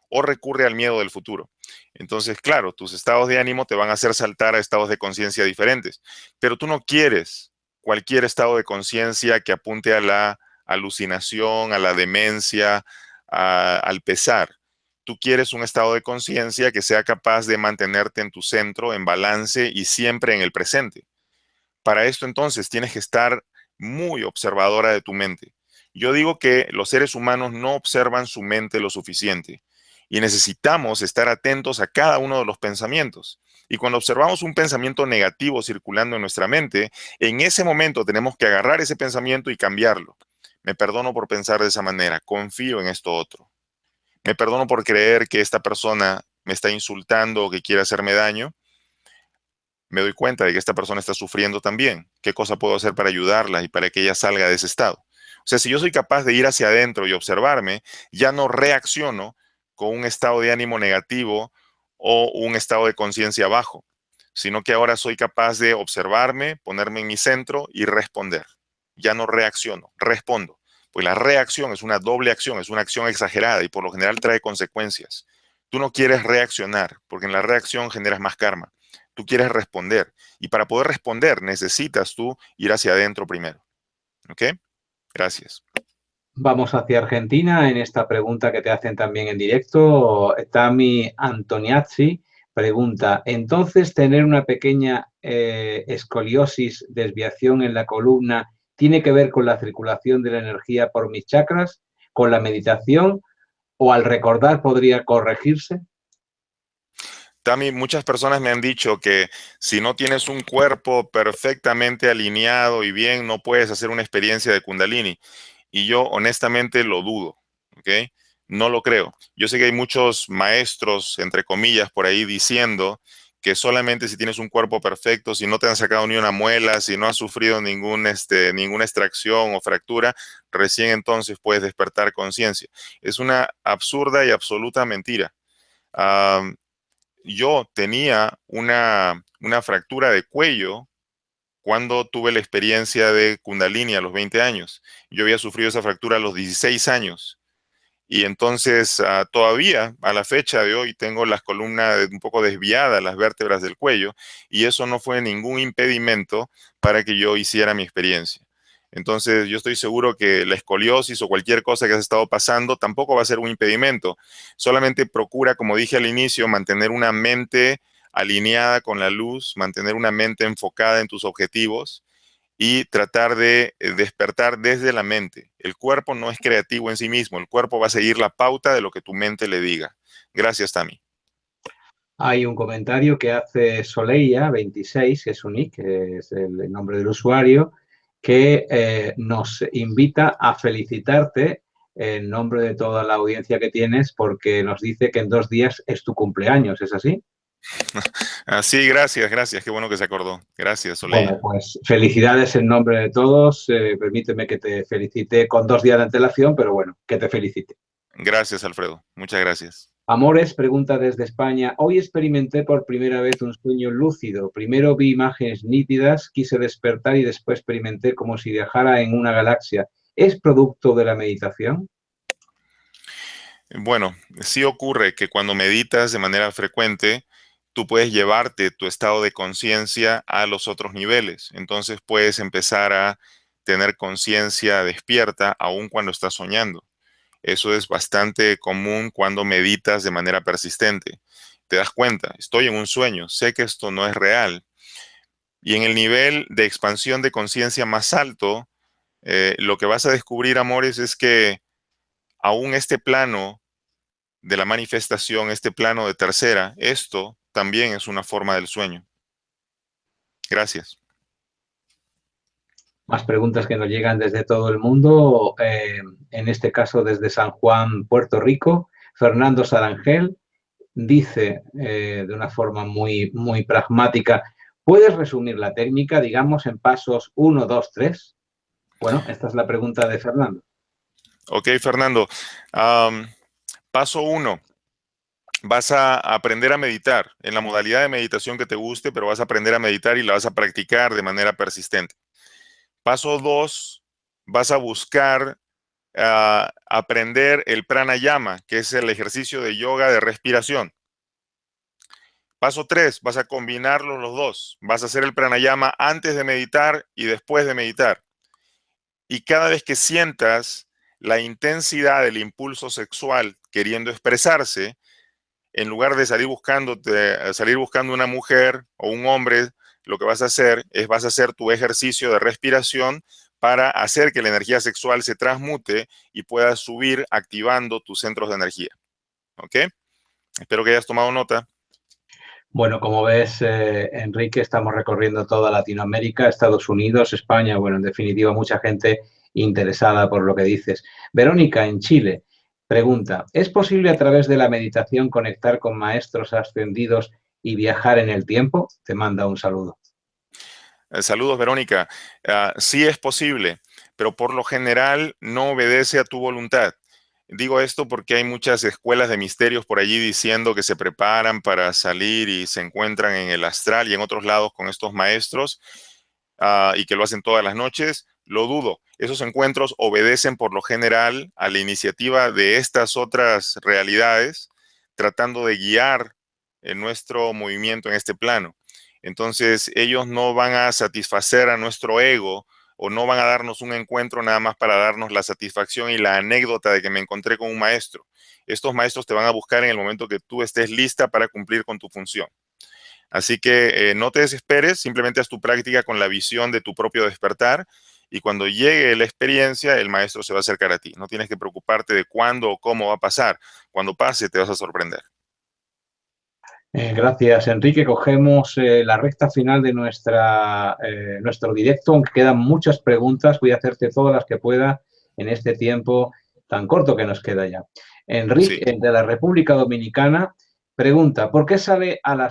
o recurre al miedo del futuro. Entonces, claro, tus estados de ánimo te van a hacer saltar a estados de conciencia diferentes, pero tú no quieres cualquier estado de conciencia que apunte a la alucinación, a la demencia, al pesar. Tú quieres un estado de conciencia que sea capaz de mantenerte en tu centro, en balance y siempre en el presente. Para esto entonces tienes que estar muy observadora de tu mente. Yo digo que los seres humanos no observan su mente lo suficiente y necesitamos estar atentos a cada uno de los pensamientos. Y cuando observamos un pensamiento negativo circulando en nuestra mente, en ese momento tenemos que agarrar ese pensamiento y cambiarlo. Me perdono por pensar de esa manera, confío en esto otro. Me perdono por creer que esta persona me está insultando o que quiere hacerme daño. Me doy cuenta de que esta persona está sufriendo también. ¿Qué cosa puedo hacer para ayudarla y para que ella salga de ese estado? O sea, si yo soy capaz de ir hacia adentro y observarme, ya no reacciono con un estado de ánimo negativo o un estado de conciencia bajo, sino que ahora soy capaz de observarme, ponerme en mi centro y responder. Ya no reacciono, respondo. Pues la reacción es una doble acción, es una acción exagerada y por lo general trae consecuencias. Tú no quieres reaccionar, porque en la reacción generas más karma. Tú quieres responder. Y para poder responder necesitas tú ir hacia adentro primero. ¿Ok? Gracias. Vamos hacia Argentina en esta pregunta que te hacen también en directo. Tami Antoniazzi pregunta, ¿entonces tener una pequeña escoliosis, desviación en la columna, tiene que ver con la circulación de la energía por mis chakras, con la meditación o al recordar podría corregirse? Tami, muchas personas me han dicho que si no tienes un cuerpo perfectamente alineado y bien, no puedes hacer una experiencia de Kundalini. Y yo honestamente lo dudo, ¿ok? No lo creo. Yo sé que hay muchos maestros, entre comillas, por ahí diciendo que solamente si tienes un cuerpo perfecto, si no te han sacado ni una muela, si no has sufrido ninguna extracción o fractura, recién entonces puedes despertar conciencia. Es una absurda y absoluta mentira. Ah, yo tenía una fractura de cuello cuando tuve la experiencia de Kundalini a los 20 años. Yo había sufrido esa fractura a los 16 años. Y entonces todavía a la fecha de hoy tengo las columnas un poco desviadas, las vértebras del cuello, y eso no fue ningún impedimento para que yo hiciera mi experiencia. Entonces yo estoy seguro que la escoliosis o cualquier cosa que has estado pasando tampoco va a ser un impedimento. Solamente procura, como dije al inicio, mantener una mente alineada con la luz, mantener una mente enfocada en tus objetivos y tratar de despertar desde la mente. El cuerpo no es creativo en sí mismo, el cuerpo va a seguir la pauta de lo que tu mente le diga. Gracias, Tami. Hay un comentario que hace Soleia26, que es un nick, que es el nombre del usuario, que nos invita a felicitarte en nombre de toda la audiencia que tienes porque nos dice que en 2 días es tu cumpleaños, ¿es así? Sí, gracias, gracias. Qué bueno que se acordó. Gracias, Bueno, Soleya. pues felicidades en nombre de todos. Permíteme que te felicite con 2 días de antelación, pero bueno, que te felicite. Gracias, Alfredo. Muchas gracias. Amores pregunta desde España. Hoy experimenté por primera vez un sueño lúcido. Primero vi imágenes nítidas, quise despertar y después experimenté como si viajara en una galaxia. ¿Es producto de la meditación? Bueno, sí ocurre que cuando meditas de manera frecuente, tú puedes llevarte tu estado de conciencia a los otros niveles. Entonces puedes empezar a tener conciencia despierta aun cuando estás soñando. Eso es bastante común cuando meditas de manera persistente. Te das cuenta, estoy en un sueño, sé que esto no es real. Y en el nivel de expansión de conciencia más alto, lo que vas a descubrir, amores, es que aún este plano de la manifestación, este plano de tercera, esto también es una forma del sueño. Gracias. Más preguntas que nos llegan desde todo el mundo, en este caso desde San Juan, Puerto Rico. Fernando Sarangel dice de una forma muy pragmática, ¿puedes resumir la técnica, digamos, en pasos uno, 2, 3? Bueno, esta es la pregunta de Fernando. Ok, Fernando. Paso uno. Vas a aprender a meditar en la modalidad de meditación que te guste, pero vas a aprender a meditar y la vas a practicar de manera persistente. Paso 2, vas a buscar aprender el pranayama, que es el ejercicio de yoga de respiración. Paso 3, vas a combinarlos los dos. Vas a hacer el pranayama antes de meditar y después de meditar. Y cada vez que sientas la intensidad del impulso sexual queriendo expresarse, en lugar de salir buscando una mujer o un hombre, lo que vas a hacer es vas a hacer tu ejercicio de respiración para hacer que la energía sexual se transmute y puedas subir activando tus centros de energía. ¿Ok? Espero que hayas tomado nota. Bueno, como ves, Enrique, estamos recorriendo toda Latinoamérica, Estados Unidos, España, bueno, en definitiva, mucha gente interesada por lo que dices. Verónica, en Chile, pregunta, ¿es posible a través de la meditación conectar con maestros ascendidos y viajar en el tiempo? Te manda un saludo. Saludos, Verónica. Sí es posible, pero por lo general no obedece a tu voluntad. Digo esto porque hay muchas escuelas de misterios por allí diciendo que se preparan para salir y se encuentran en el astral y en otros lados con estos maestros y que lo hacen todas las noches. Lo dudo. Esos encuentros obedecen por lo general a la iniciativa de estas otras realidades, tratando de guiar nuestro movimiento en este plano. Entonces, ellos no van a satisfacer a nuestro ego o no van a darnos un encuentro nada más para darnos la satisfacción y la anécdota de que me encontré con un maestro. Estos maestros te van a buscar en el momento que tú estés lista para cumplir con tu función. Así que no te desesperes, simplemente haz tu práctica con la visión de tu propio despertar y cuando llegue la experiencia, el maestro se va a acercar a ti. No tienes que preocuparte de cuándo o cómo va a pasar. Cuando pase, te vas a sorprender. Gracias, Enrique. Cogemos la recta final de nuestro directo, aunque quedan muchas preguntas. Voy a hacerte todas las que pueda en este tiempo tan corto que nos queda ya. Sí. Enrique, de la República Dominicana, pregunta, ¿por qué se sale al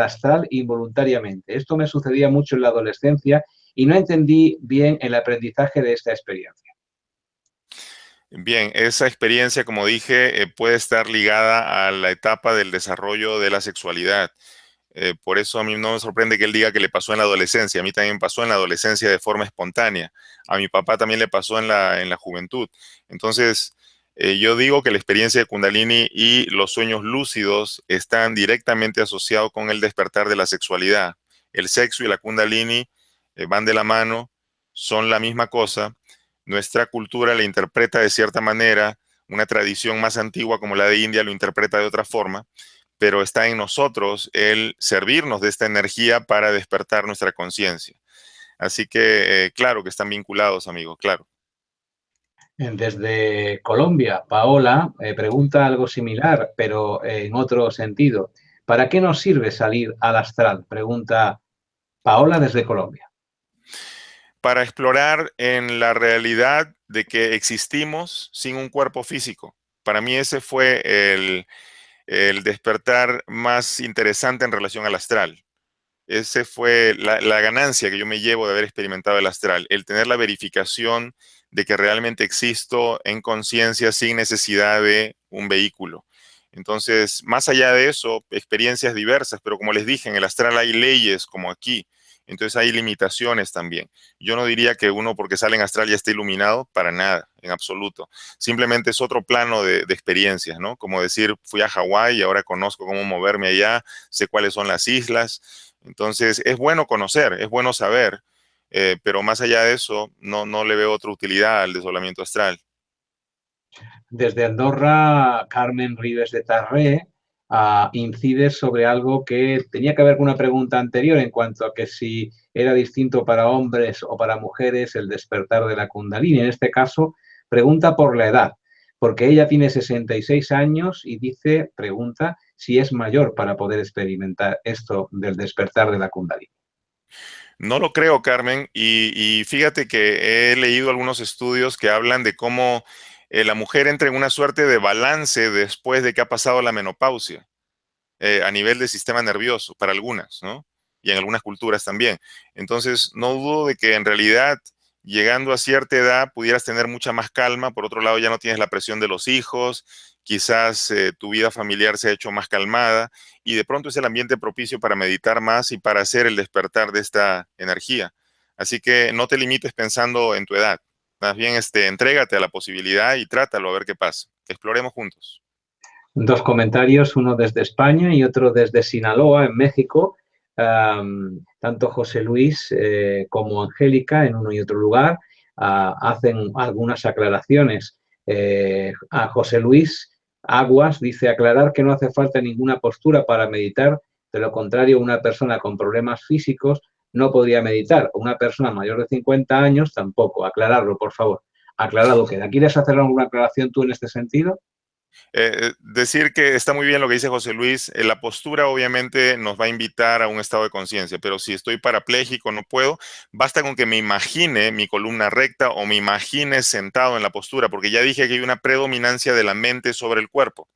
astral involuntariamente? Esto me sucedía mucho en la adolescencia y no entendí bien el aprendizaje de esta experiencia. Bien, esa experiencia, como dije, puede estar ligada a la etapa del desarrollo de la sexualidad. Por eso a mí no me sorprende que él diga que le pasó en la adolescencia. A mí también pasó en la adolescencia de forma espontánea. A mi papá también le pasó en la juventud. Entonces, yo digo que la experiencia de Kundalini y los sueños lúcidos están directamente asociados con el despertar de la sexualidad. El sexo y la Kundalini van de la mano, son la misma cosa. Nuestra cultura la interpreta de cierta manera, una tradición más antigua como la de India lo interpreta de otra forma, pero está en nosotros el servirnos de esta energía para despertar nuestra conciencia. Así que, claro que están vinculados, amigos, claro. Desde Colombia, Paola pregunta algo similar, pero en otro sentido. ¿Para qué nos sirve salir al astral? Pregunta Paola desde Colombia. Para explorar en la realidad de que existimos sin un cuerpo físico. Para mí ese fue el despertar más interesante en relación al astral. Ese fue la ganancia que yo me llevo de haber experimentado el astral, el tener la verificación de que realmente existo en conciencia sin necesidad de un vehículo. Entonces, más allá de eso, experiencias diversas, pero como les dije, en el astral hay leyes como aquí, entonces hay limitaciones también. Yo no diría que uno porque sale en astral ya está iluminado, para nada, en absoluto. Simplemente es otro plano de experiencias, ¿no? Como decir, fui a Hawái y ahora conozco cómo moverme allá, sé cuáles son las islas. Entonces, es bueno conocer, es bueno saber, pero más allá de eso, no le veo otra utilidad al desdoblamiento astral. Desde Andorra, Carmen Rives de Tarré incide sobre algo que tenía que ver con una pregunta anterior en cuanto a que si era distinto para hombres o para mujeres el despertar de la Kundalini. En este caso, pregunta por la edad, porque ella tiene 66 años y dice, pregunta, si es mayor para poder experimentar esto del despertar de la Kundalini. No lo creo, Carmen, y fíjate que he leído algunos estudios que hablan de cómo la mujer entra en una suerte de balance después de que ha pasado la menopausia. A nivel del sistema nervioso, para algunas, ¿no? Y en algunas culturas también. Entonces, no dudo de que en realidad, llegando a cierta edad, pudieras tener mucha más calma. Por otro lado, ya no tienes la presión de los hijos, quizás tu vida familiar se ha hecho más calmada y de pronto es el ambiente propicio para meditar más y para hacer el despertar de esta energía. Así que no te limites pensando en tu edad. Más bien, entrégate a la posibilidad y trátalo a ver qué pasa. Exploremos juntos. Dos comentarios, uno desde España y otro desde Sinaloa, en México. Tanto José Luis como Angélica, en uno y otro lugar, hacen algunas aclaraciones. A José Luis Aguas dice aclarar que no hace falta ninguna postura para meditar, de lo contrario, una persona con problemas físicos no podría meditar. Una persona mayor de 50 años tampoco. Aclararlo, por favor. Aclarado queda. ¿Quieres hacer alguna aclaración tú en este sentido? Decir que está muy bien lo que dice José Luis, la postura obviamente nos va a invitar a un estado de conciencia, pero si estoy parapléjico, no puedo, basta con que me imagine mi columna recta o me imagine sentado en la postura, porque ya dije que hay una predominancia de la mente sobre el cuerpo.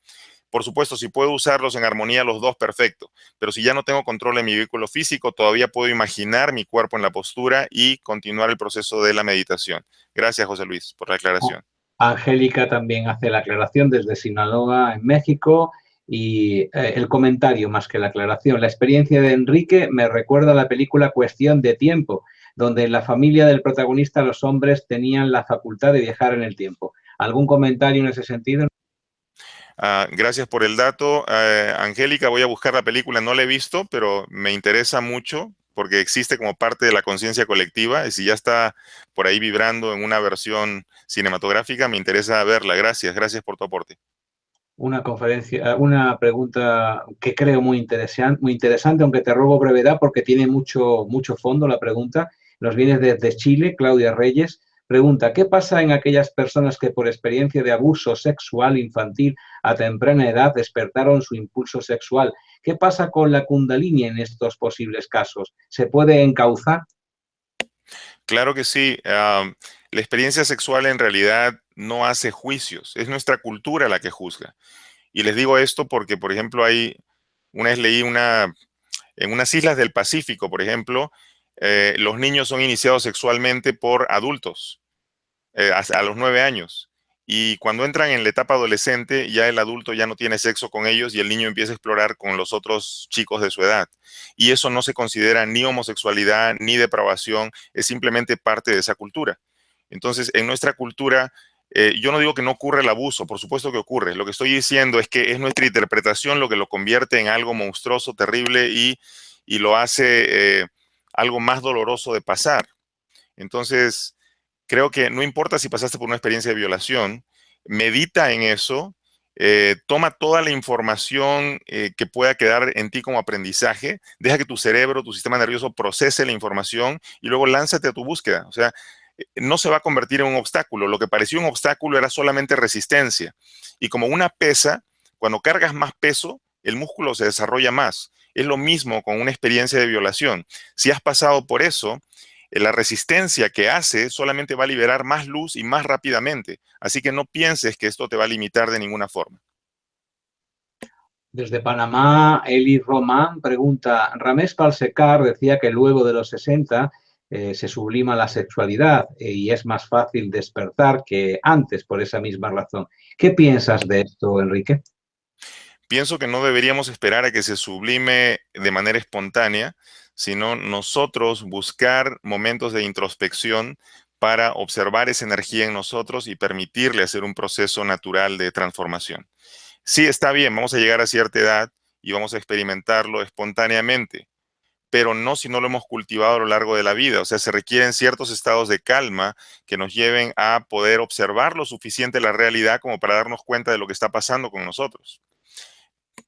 Por supuesto, si puedo usarlos en armonía los dos, perfecto, pero si ya no tengo control de mi vehículo físico, todavía puedo imaginar mi cuerpo en la postura y continuar el proceso de la meditación. Gracias, José Luis, por la aclaración. Angélica también hace la aclaración desde Sinaloa, en México, y el comentario más que la aclaración. La experiencia de Enrique me recuerda a la película Cuestión de Tiempo, donde en la familia del protagonista los hombres tenían la facultad de viajar en el tiempo. ¿Algún comentario en ese sentido? Gracias por el dato. Angélica, voy a buscar la película, no la he visto, pero me interesa mucho porque existe como parte de la conciencia colectiva y si ya está por ahí vibrando en una versión cinematográfica, me interesa verla. Gracias, gracias por tu aporte. Una conferencia, una pregunta que creo muy interesante, aunque te robo brevedad porque tiene mucho fondo la pregunta. Nos viene desde Chile, Claudia Reyes. Pregunta, ¿qué pasa en aquellas personas que por experiencia de abuso sexual infantil a temprana edad despertaron su impulso sexual? ¿Qué pasa con la Kundalini en estos posibles casos? ¿Se puede encauzar? Claro que sí. La experiencia sexual en realidad no hace juicios, es nuestra cultura la que juzga. Y les digo esto porque, por ejemplo, una vez leí en unas islas del Pacífico, por ejemplo, los niños son iniciados sexualmente por adultos a los 9 años. Y cuando entran en la etapa adolescente, ya el adulto ya no tiene sexo con ellos y el niño empieza a explorar con los otros chicos de su edad. Y eso no se considera ni homosexualidad ni depravación, es simplemente parte de esa cultura. Entonces, en nuestra cultura, yo no digo que no ocurre el abuso, por supuesto que ocurre. Lo que estoy diciendo es que es nuestra interpretación lo que lo convierte en algo monstruoso, terrible y lo hace algo más doloroso de pasar. Entonces, creo que no importa si pasaste por una experiencia de violación, medita en eso, toma toda la información que pueda quedar en ti como aprendizaje, deja que tu cerebro, tu sistema nervioso procese la información y luego lánzate a tu búsqueda. O sea, no se va a convertir en un obstáculo. Lo que parecía un obstáculo era solamente resistencia. Y como una pesa, cuando cargas más peso, el músculo se desarrolla más. Es lo mismo con una experiencia de violación. Si has pasado por eso, la resistencia que hace solamente va a liberar más luz y más rápidamente. Así que no pienses que esto te va a limitar de ninguna forma. Desde Panamá, Eli Román pregunta, Ramés Palsecar decía que luego de los 60 se sublima la sexualidad y es más fácil despertar que antes por esa misma razón. ¿Qué piensas de esto, Enrique? Pienso que no deberíamos esperar a que se sublime de manera espontánea, sino nosotros buscar momentos de introspección para observar esa energía en nosotros y permitirle hacer un proceso natural de transformación. Sí, está bien, vamos a llegar a cierta edad y vamos a experimentarlo espontáneamente, pero no si no lo hemos cultivado a lo largo de la vida. O sea, se requieren ciertos estados de calma que nos lleven a poder observar lo suficiente la realidad como para darnos cuenta de lo que está pasando con nosotros.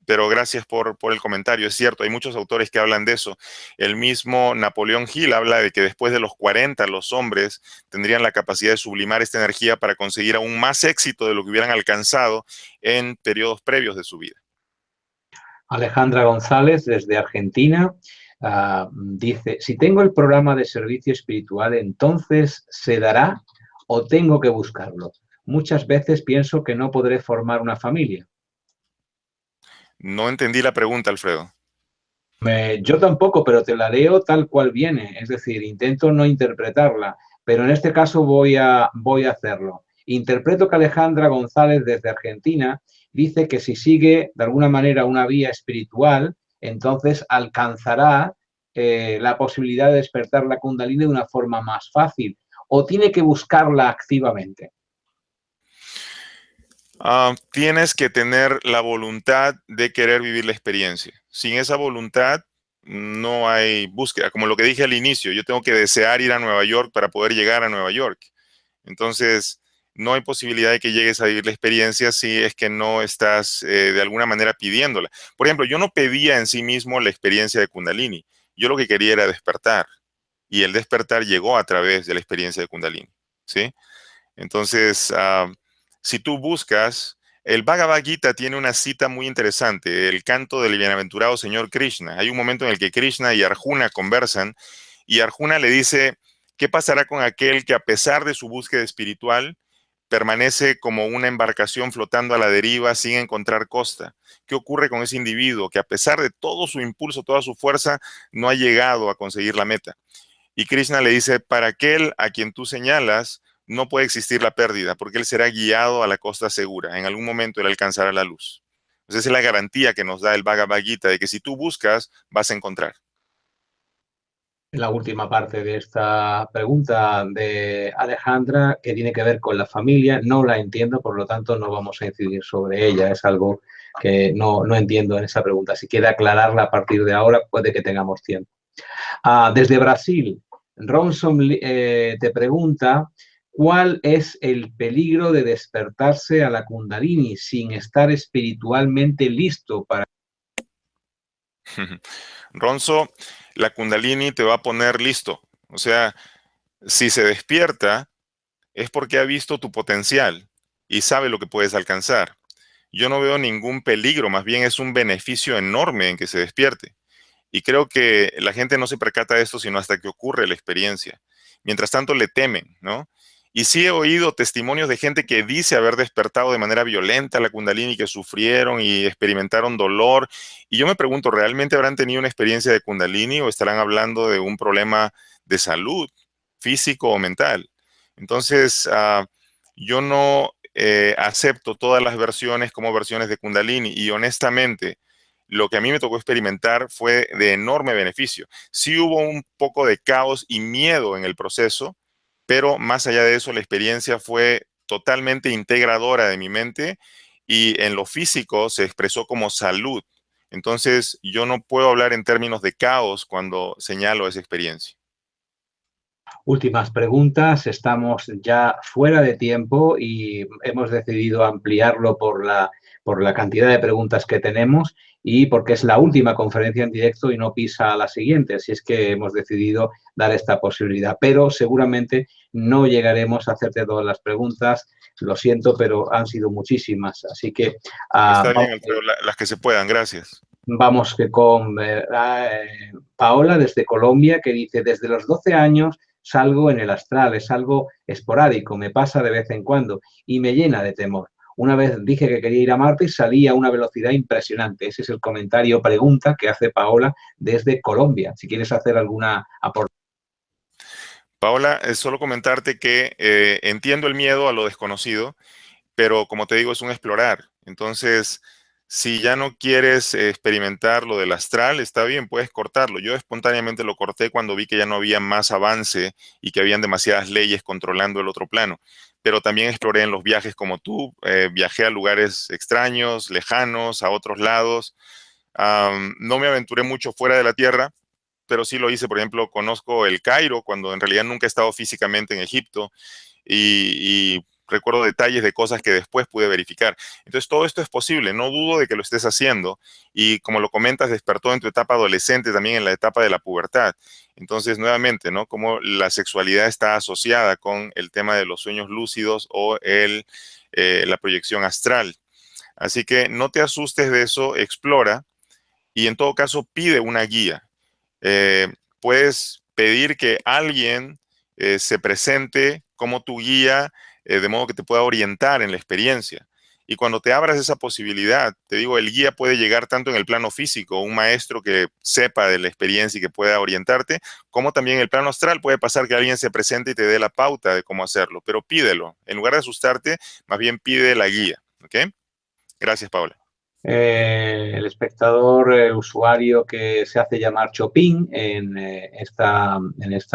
Pero gracias por el comentario. Es cierto, hay muchos autores que hablan de eso. El mismo Napoleón Hill habla de que después de los 40 los hombres tendrían la capacidad de sublimar esta energía para conseguir aún más éxito de lo que hubieran alcanzado en periodos previos de su vida. Alejandra González, desde Argentina, dice, si tengo el programa de servicio espiritual, entonces ¿se dará o tengo que buscarlo? Muchas veces pienso que no podré formar una familia. No entendí la pregunta, Alfredo. Yo tampoco, pero te la leo tal cual viene, es decir, intento no interpretarla, pero en este caso voy a hacerlo. Interpreto que Alejandra González desde Argentina dice que si sigue de alguna manera una vía espiritual, entonces alcanzará la posibilidad de despertar la Kundalini de una forma más fácil o tiene que buscarla activamente. Tienes que tener la voluntad de querer vivir la experiencia. Sin esa voluntad no hay búsqueda. Como lo que dije al inicio, yo tengo que desear ir a Nueva York para poder llegar a Nueva York. Entonces, no hay posibilidad de que llegues a vivir la experiencia si es que no estás de alguna manera pidiéndola. Por ejemplo, yo no pedía en sí mismo la experiencia de Kundalini. Yo lo que quería era despertar. Y el despertar llegó a través de la experiencia de Kundalini. ¿Sí? Entonces, si tú buscas, el Bhagavad Gita tiene una cita muy interesante, el canto del bienaventurado Señor Krishna. Hay un momento en el que Krishna y Arjuna conversan y Arjuna le dice, ¿qué pasará con aquel que a pesar de su búsqueda espiritual permanece como una embarcación flotando a la deriva sin encontrar costa? ¿Qué ocurre con ese individuo que a pesar de todo su impulso, toda su fuerza, no ha llegado a conseguir la meta? Y Krishna le dice, para aquel a quien tú señalas, no puede existir la pérdida, porque él será guiado a la costa segura. En algún momento él alcanzará la luz. Entonces, esa es la garantía que nos da el Bhagavad Gita de que si tú buscas, vas a encontrar. La última parte de esta pregunta de Alejandra, que tiene que ver con la familia, no la entiendo, por lo tanto no vamos a incidir sobre ella. Es algo que no entiendo en esa pregunta. Si quiere aclararla a partir de ahora, puede que tengamos tiempo. Desde Brasil, Ronson te pregunta, ¿cuál es el peligro de despertarse a la Kundalini sin estar espiritualmente listo para... Ronzo, la Kundalini te va a poner listo. O sea, si se despierta, es porque ha visto tu potencial y sabe lo que puedes alcanzar. Yo no veo ningún peligro, más bien es un beneficio enorme en que se despierte. Y creo que la gente no se percata de esto sino hasta que ocurre la experiencia. Mientras tanto le temen, ¿no? Y sí he oído testimonios de gente que dice haber despertado de manera violenta la Kundalini, que sufrieron y experimentaron dolor. Y yo me pregunto, ¿realmente habrán tenido una experiencia de Kundalini o estarán hablando de un problema de salud, físico o mental? Entonces, yo no acepto todas las versiones como versiones de Kundalini y honestamente, lo que a mí me tocó experimentar fue de enorme beneficio. Sí hubo un poco de caos y miedo en el proceso, pero más allá de eso, la experiencia fue totalmente integradora de mi mente y en lo físico se expresó como salud. Entonces, yo no puedo hablar en términos de caos cuando señalo esa experiencia. Últimas preguntas, estamos ya fuera de tiempo y hemos decidido ampliarlo por la cantidad de preguntas que tenemos y porque es la última conferencia en directo y no pisa a la siguiente, así es que hemos decidido dar esta posibilidad, pero seguramente no llegaremos a hacerte todas las preguntas, lo siento, pero han sido muchísimas, así que Está bien, vamos, Alfredo, las que se puedan, gracias. vamos que con Paola desde Colombia que dice, desde los 12 años salgo en el astral, es algo esporádico, me pasa de vez en cuando y me llena de temor. Una vez dije que quería ir a Marte y salí a una velocidad impresionante. Ese es el comentario pregunta que hace Paola desde Colombia. Si quieres hacer alguna aportación. Paola, solo comentarte que entiendo el miedo a lo desconocido, pero como te digo, es un explorar. Entonces, si ya no quieres experimentar lo del astral, está bien, puedes cortarlo. Yo espontáneamente lo corté cuando vi que ya no había más avance y que habían demasiadas leyes controlando el otro plano. Pero también exploré en los viajes como tú, viajé a lugares extraños, lejanos, a otros lados. No me aventuré mucho fuera de la Tierra, pero sí lo hice. Por ejemplo, conozco el Cairo, cuando en realidad nunca he estado físicamente en Egipto y recuerdo detalles de cosas que después pude verificar. Entonces, todo esto es posible. No dudo de que lo estés haciendo. Y como lo comentas, despertó en tu etapa adolescente, también en la etapa de la pubertad. Entonces, nuevamente, ¿no? Como la sexualidad está asociada con el tema de los sueños lúcidos o la proyección astral. Así que no te asustes de eso, explora y en todo caso pide una guía. Eh, Puedes pedir que alguien se presente como tu guía, de modo que te pueda orientar en la experiencia. Y cuando te abras esa posibilidad, te digo, el guía puede llegar tanto en el plano físico, un maestro que sepa de la experiencia y que pueda orientarte, como también en el plano astral puede pasar que alguien se presente y te dé la pauta de cómo hacerlo, pero pídelo. En lugar de asustarte, más bien pide la guía. ¿Ok? Gracias, Paula. El espectador, el usuario que se hace llamar Chopin en esta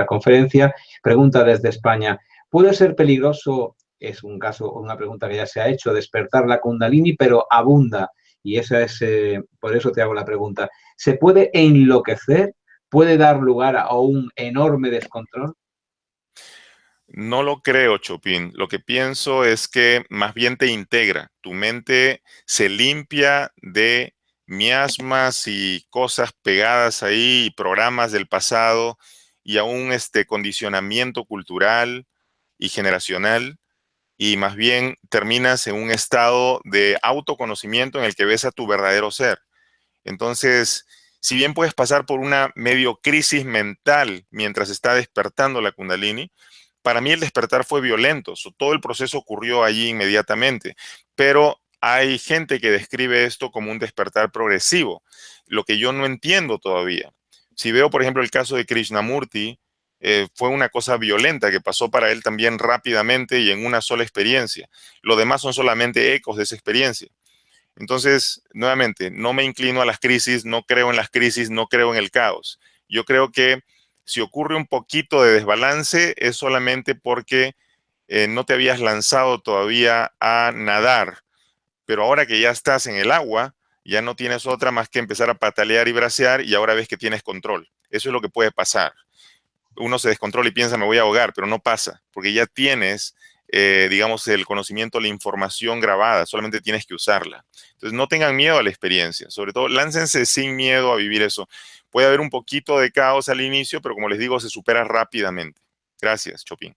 conferencia, pregunta desde España, ¿puede ser peligroso, es un caso, una pregunta que ya se ha hecho, despertar la Kundalini, pero abunda? Y esa es, por eso te hago la pregunta, ¿se puede enloquecer? ¿Puede dar lugar a un enorme descontrol? No lo creo, Chopin. Lo que pienso es que más bien te integra. Tu mente se limpia de miasmas y cosas pegadas ahí, y programas del pasado y aún este condicionamiento cultural y generacional. Y más bien terminas en un estado de autoconocimiento en el que ves a tu verdadero ser. Entonces, si bien puedes pasar por una medio crisis mental mientras está despertando la Kundalini, para mí el despertar fue violento. Todo el proceso ocurrió allí inmediatamente, pero hay gente que describe esto como un despertar progresivo, lo que yo no entiendo todavía. Si veo, por ejemplo, el caso de Krishnamurti, fue una cosa violenta que pasó para él también rápidamente y en una sola experiencia. Lo demás son solamente ecos de esa experiencia. Entonces, nuevamente, no me inclino a las crisis, no creo en las crisis, no creo en el caos. Yo creo que si ocurre un poquito de desbalance es solamente porque no te habías lanzado todavía a nadar, pero ahora que ya estás en el agua, ya no tienes otra más que empezar a patalear y bracear y ahora ves que tienes control. Eso es lo que puede pasar. Uno se descontrola y piensa me voy a ahogar, pero no pasa, porque ya tienes, digamos, el conocimiento, la información grabada, solamente tienes que usarla. Entonces no tengan miedo a la experiencia, sobre todo láncense sin miedo a vivir eso. Puede haber un poquito de caos al inicio, pero como les digo, se supera rápidamente. Gracias, Chopin.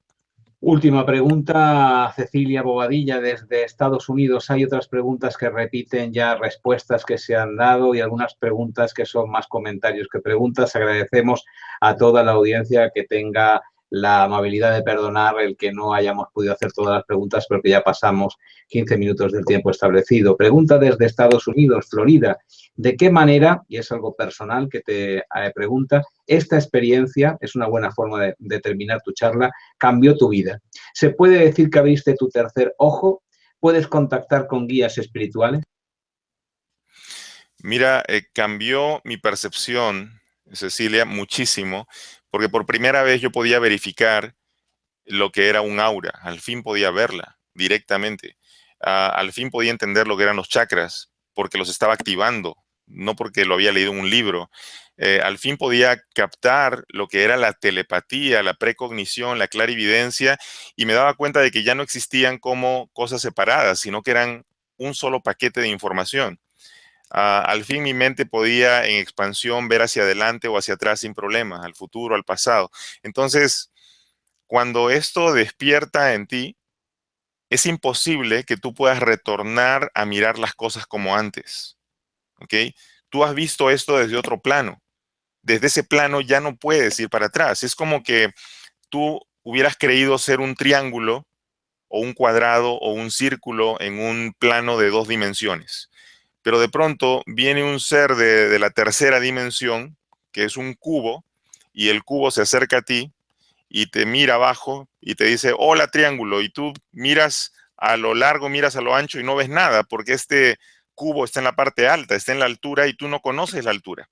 Última pregunta, Cecilia Bobadilla desde Estados Unidos. Hay otras preguntas que repiten ya respuestas que se han dado y algunas preguntas que son más comentarios que preguntas. Agradecemos a toda la audiencia que tenga la amabilidad de perdonar el que no hayamos podido hacer todas las preguntas porque ya pasamos 15 minutos del tiempo establecido. Pregunta desde Estados Unidos, Florida. ¿De qué manera, y es algo personal que te pregunta, esta experiencia, es una buena forma de terminar tu charla, cambió tu vida? ¿Se puede decir que abriste tu tercer ojo? ¿Puedes contactar con guías espirituales? Mira, cambió mi percepción, Cecilia, muchísimo, porque por primera vez yo podía verificar lo que era un aura. Al fin podía verla directamente. Al fin podía entender lo que eran los chakras, porque los estaba activando, no porque lo había leído en un libro. Al fin podía captar lo que era la telepatía, la precognición, la clarividencia, y me daba cuenta de que ya no existían como cosas separadas, sino que eran un solo paquete de información. Al fin mi mente podía en expansión ver hacia adelante o hacia atrás sin problemas, al futuro, al pasado. Entonces, cuando esto despierta en ti, es imposible que tú puedas retornar a mirar las cosas como antes, ¿ok? Tú has visto esto desde otro plano. Desde ese plano ya no puedes ir para atrás. Es como que tú hubieras creído ser un triángulo o un cuadrado o un círculo en un plano de 2 dimensiones. Pero de pronto viene un ser de la tercera dimensión, que es un cubo, y el cubo se acerca a ti y te mira abajo y te dice, hola triángulo, y tú miras a lo largo, miras a lo ancho y no ves nada, porque este cubo está en la parte alta, está en la altura y tú no conoces la altura.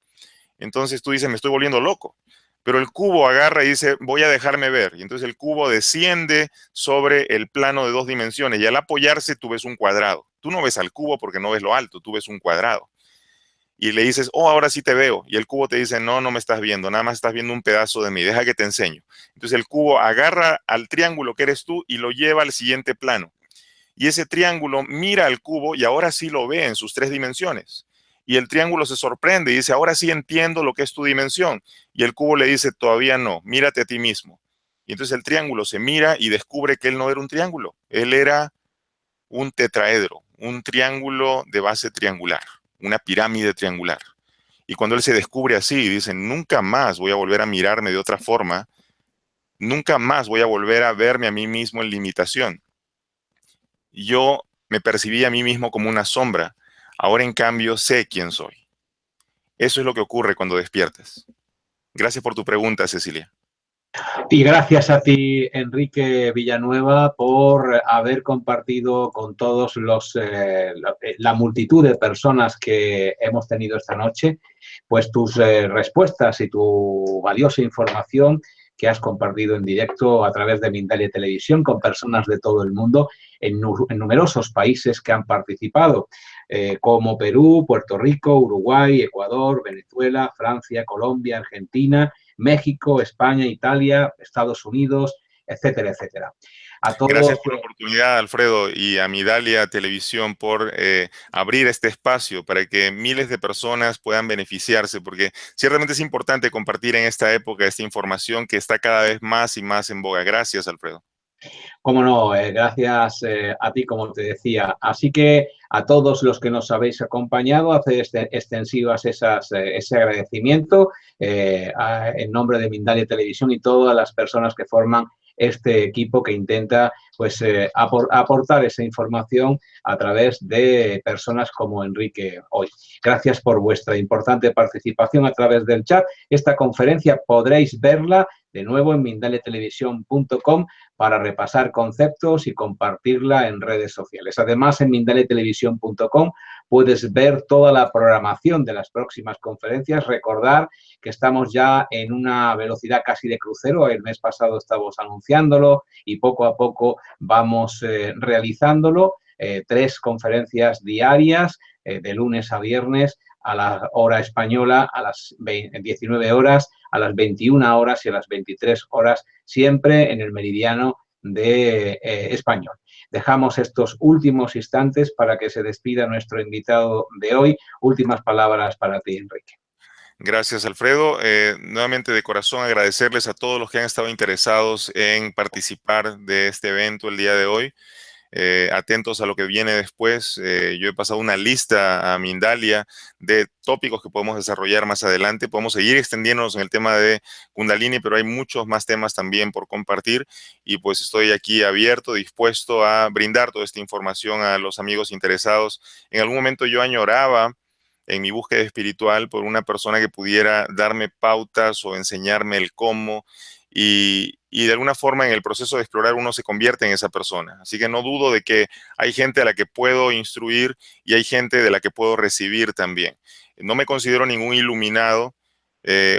Entonces tú dices, me estoy volviendo loco. Pero el cubo agarra y dice, voy a dejarme ver. Y entonces el cubo desciende sobre el plano de 2 dimensiones y al apoyarse tú ves un cuadrado. Tú no ves al cubo porque no ves lo alto, tú ves un cuadrado. Y le dices, oh, ahora sí te veo. Y el cubo te dice, no, no me estás viendo, nada más estás viendo un pedazo de mí, deja que te enseño. Entonces el cubo agarra al triángulo que eres tú y lo lleva al siguiente plano. Y ese triángulo mira al cubo y ahora sí lo ve en sus 3 dimensiones. Y el triángulo se sorprende y dice, ahora sí entiendo lo que es tu dimensión. Y el cubo le dice, todavía no, mírate a ti mismo. Y entonces el triángulo se mira y descubre que él no era un triángulo, él era un tetraedro, un triángulo de base triangular, una pirámide triangular. Y cuando él se descubre así, dice, nunca más voy a volver a mirarme de otra forma, nunca más voy a volver a verme a mí mismo en limitación. Yo me percibí a mí mismo como una sombra, ahora en cambio sé quién soy. Eso es lo que ocurre cuando despiertas. Gracias por tu pregunta, Cecilia. Y gracias a ti, Enrique Villanueva, por haber compartido con todos la multitud de personas que hemos tenido esta noche, pues tus respuestas y tu valiosa información que has compartido en directo a través de Mindalia Televisión con personas de todo el mundo en numerosos países que han participado, como Perú, Puerto Rico, Uruguay, Ecuador, Venezuela, Francia, Colombia, Argentina, México, España, Italia, Estados Unidos, etcétera, etcétera. A Gracias todos. por la oportunidad, Alfredo, y a Mindalia Televisión por abrir este espacio para que miles de personas puedan beneficiarse, porque ciertamente es importante compartir en esta época esta información que está cada vez más y más en boga. Gracias, Alfredo. Cómo no, gracias a ti, como te decía. Así que a todos los que nos habéis acompañado, hacer extensivas ese agradecimiento en nombre de Mindalia Televisión y todas las personas que forman este equipo que intenta pues, aportar esa información a través de personas como Enrique hoy. Gracias por vuestra importante participación a través del chat. Esta conferencia podréis verla de nuevo en mindaliatelevisión.com para repasar conceptos y compartirla en redes sociales. Además, en mindaliatelevisión.com puedes ver toda la programación de las próximas conferencias. Recordar que estamos ya en una velocidad casi de crucero. El mes pasado estábamos anunciándolo y poco a poco vamos realizándolo. 3 conferencias diarias, de lunes a viernes, a la hora española, a las 19 horas, a las 21 horas y a las 23 horas, siempre en el meridiano de español. Dejamos estos últimos instantes para que se despida nuestro invitado de hoy. Últimas palabras para ti, Enrique. Gracias, Alfredo. Nuevamente de corazón agradecerles a todos los que han estado interesados en participar de este evento el día de hoy. Atentos a lo que viene después. Yo he pasado una lista a Mindalia de tópicos que podemos desarrollar más adelante. Podemos seguir extendiéndonos en el tema de Kundalini, pero hay muchos más temas también por compartir y pues estoy aquí abierto, dispuesto a brindar toda esta información a los amigos interesados. En algún momento yo añoraba en mi búsqueda espiritual por una persona que pudiera darme pautas o enseñarme el cómo y de alguna forma en el proceso de explorar uno se convierte en esa persona. Así que no dudo de que hay gente a la que puedo instruir y hay gente de la que puedo recibir también. No me considero ningún iluminado.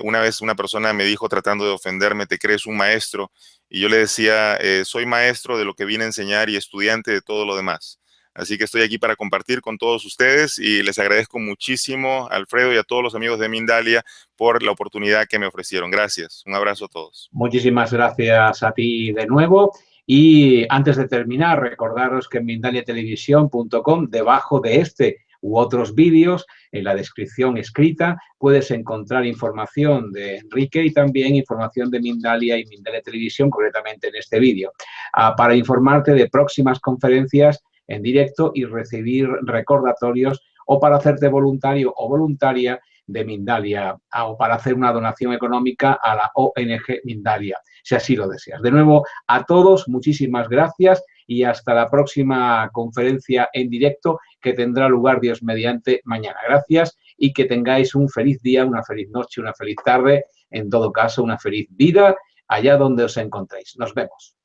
Una vez una persona me dijo tratando de ofenderme, ¿te crees un maestro? Y yo le decía, soy maestro de lo que vine a enseñar y estudiante de todo lo demás. Así que estoy aquí para compartir con todos ustedes y les agradezco muchísimo, Alfredo, y a todos los amigos de Mindalia por la oportunidad que me ofrecieron. Gracias. Un abrazo a todos. Muchísimas gracias a ti de nuevo. Y antes de terminar, recordaros que en mindaliatelevisión.com, debajo de este u otros vídeos, en la descripción escrita, puedes encontrar información de Enrique y también información de Mindalia y Mindalia Televisión, concretamente en este vídeo, para informarte de próximas conferencias en directo y recibir recordatorios o para hacerte voluntario o voluntaria de Mindalia o para hacer una donación económica a la ONG Mindalia, si así lo deseas. De nuevo, a todos, muchísimas gracias y hasta la próxima conferencia en directo que tendrá lugar, Dios mediante, mañana. Gracias y que tengáis un feliz día, una feliz noche, una feliz tarde, en todo caso, una feliz vida allá donde os encontréis. Nos vemos.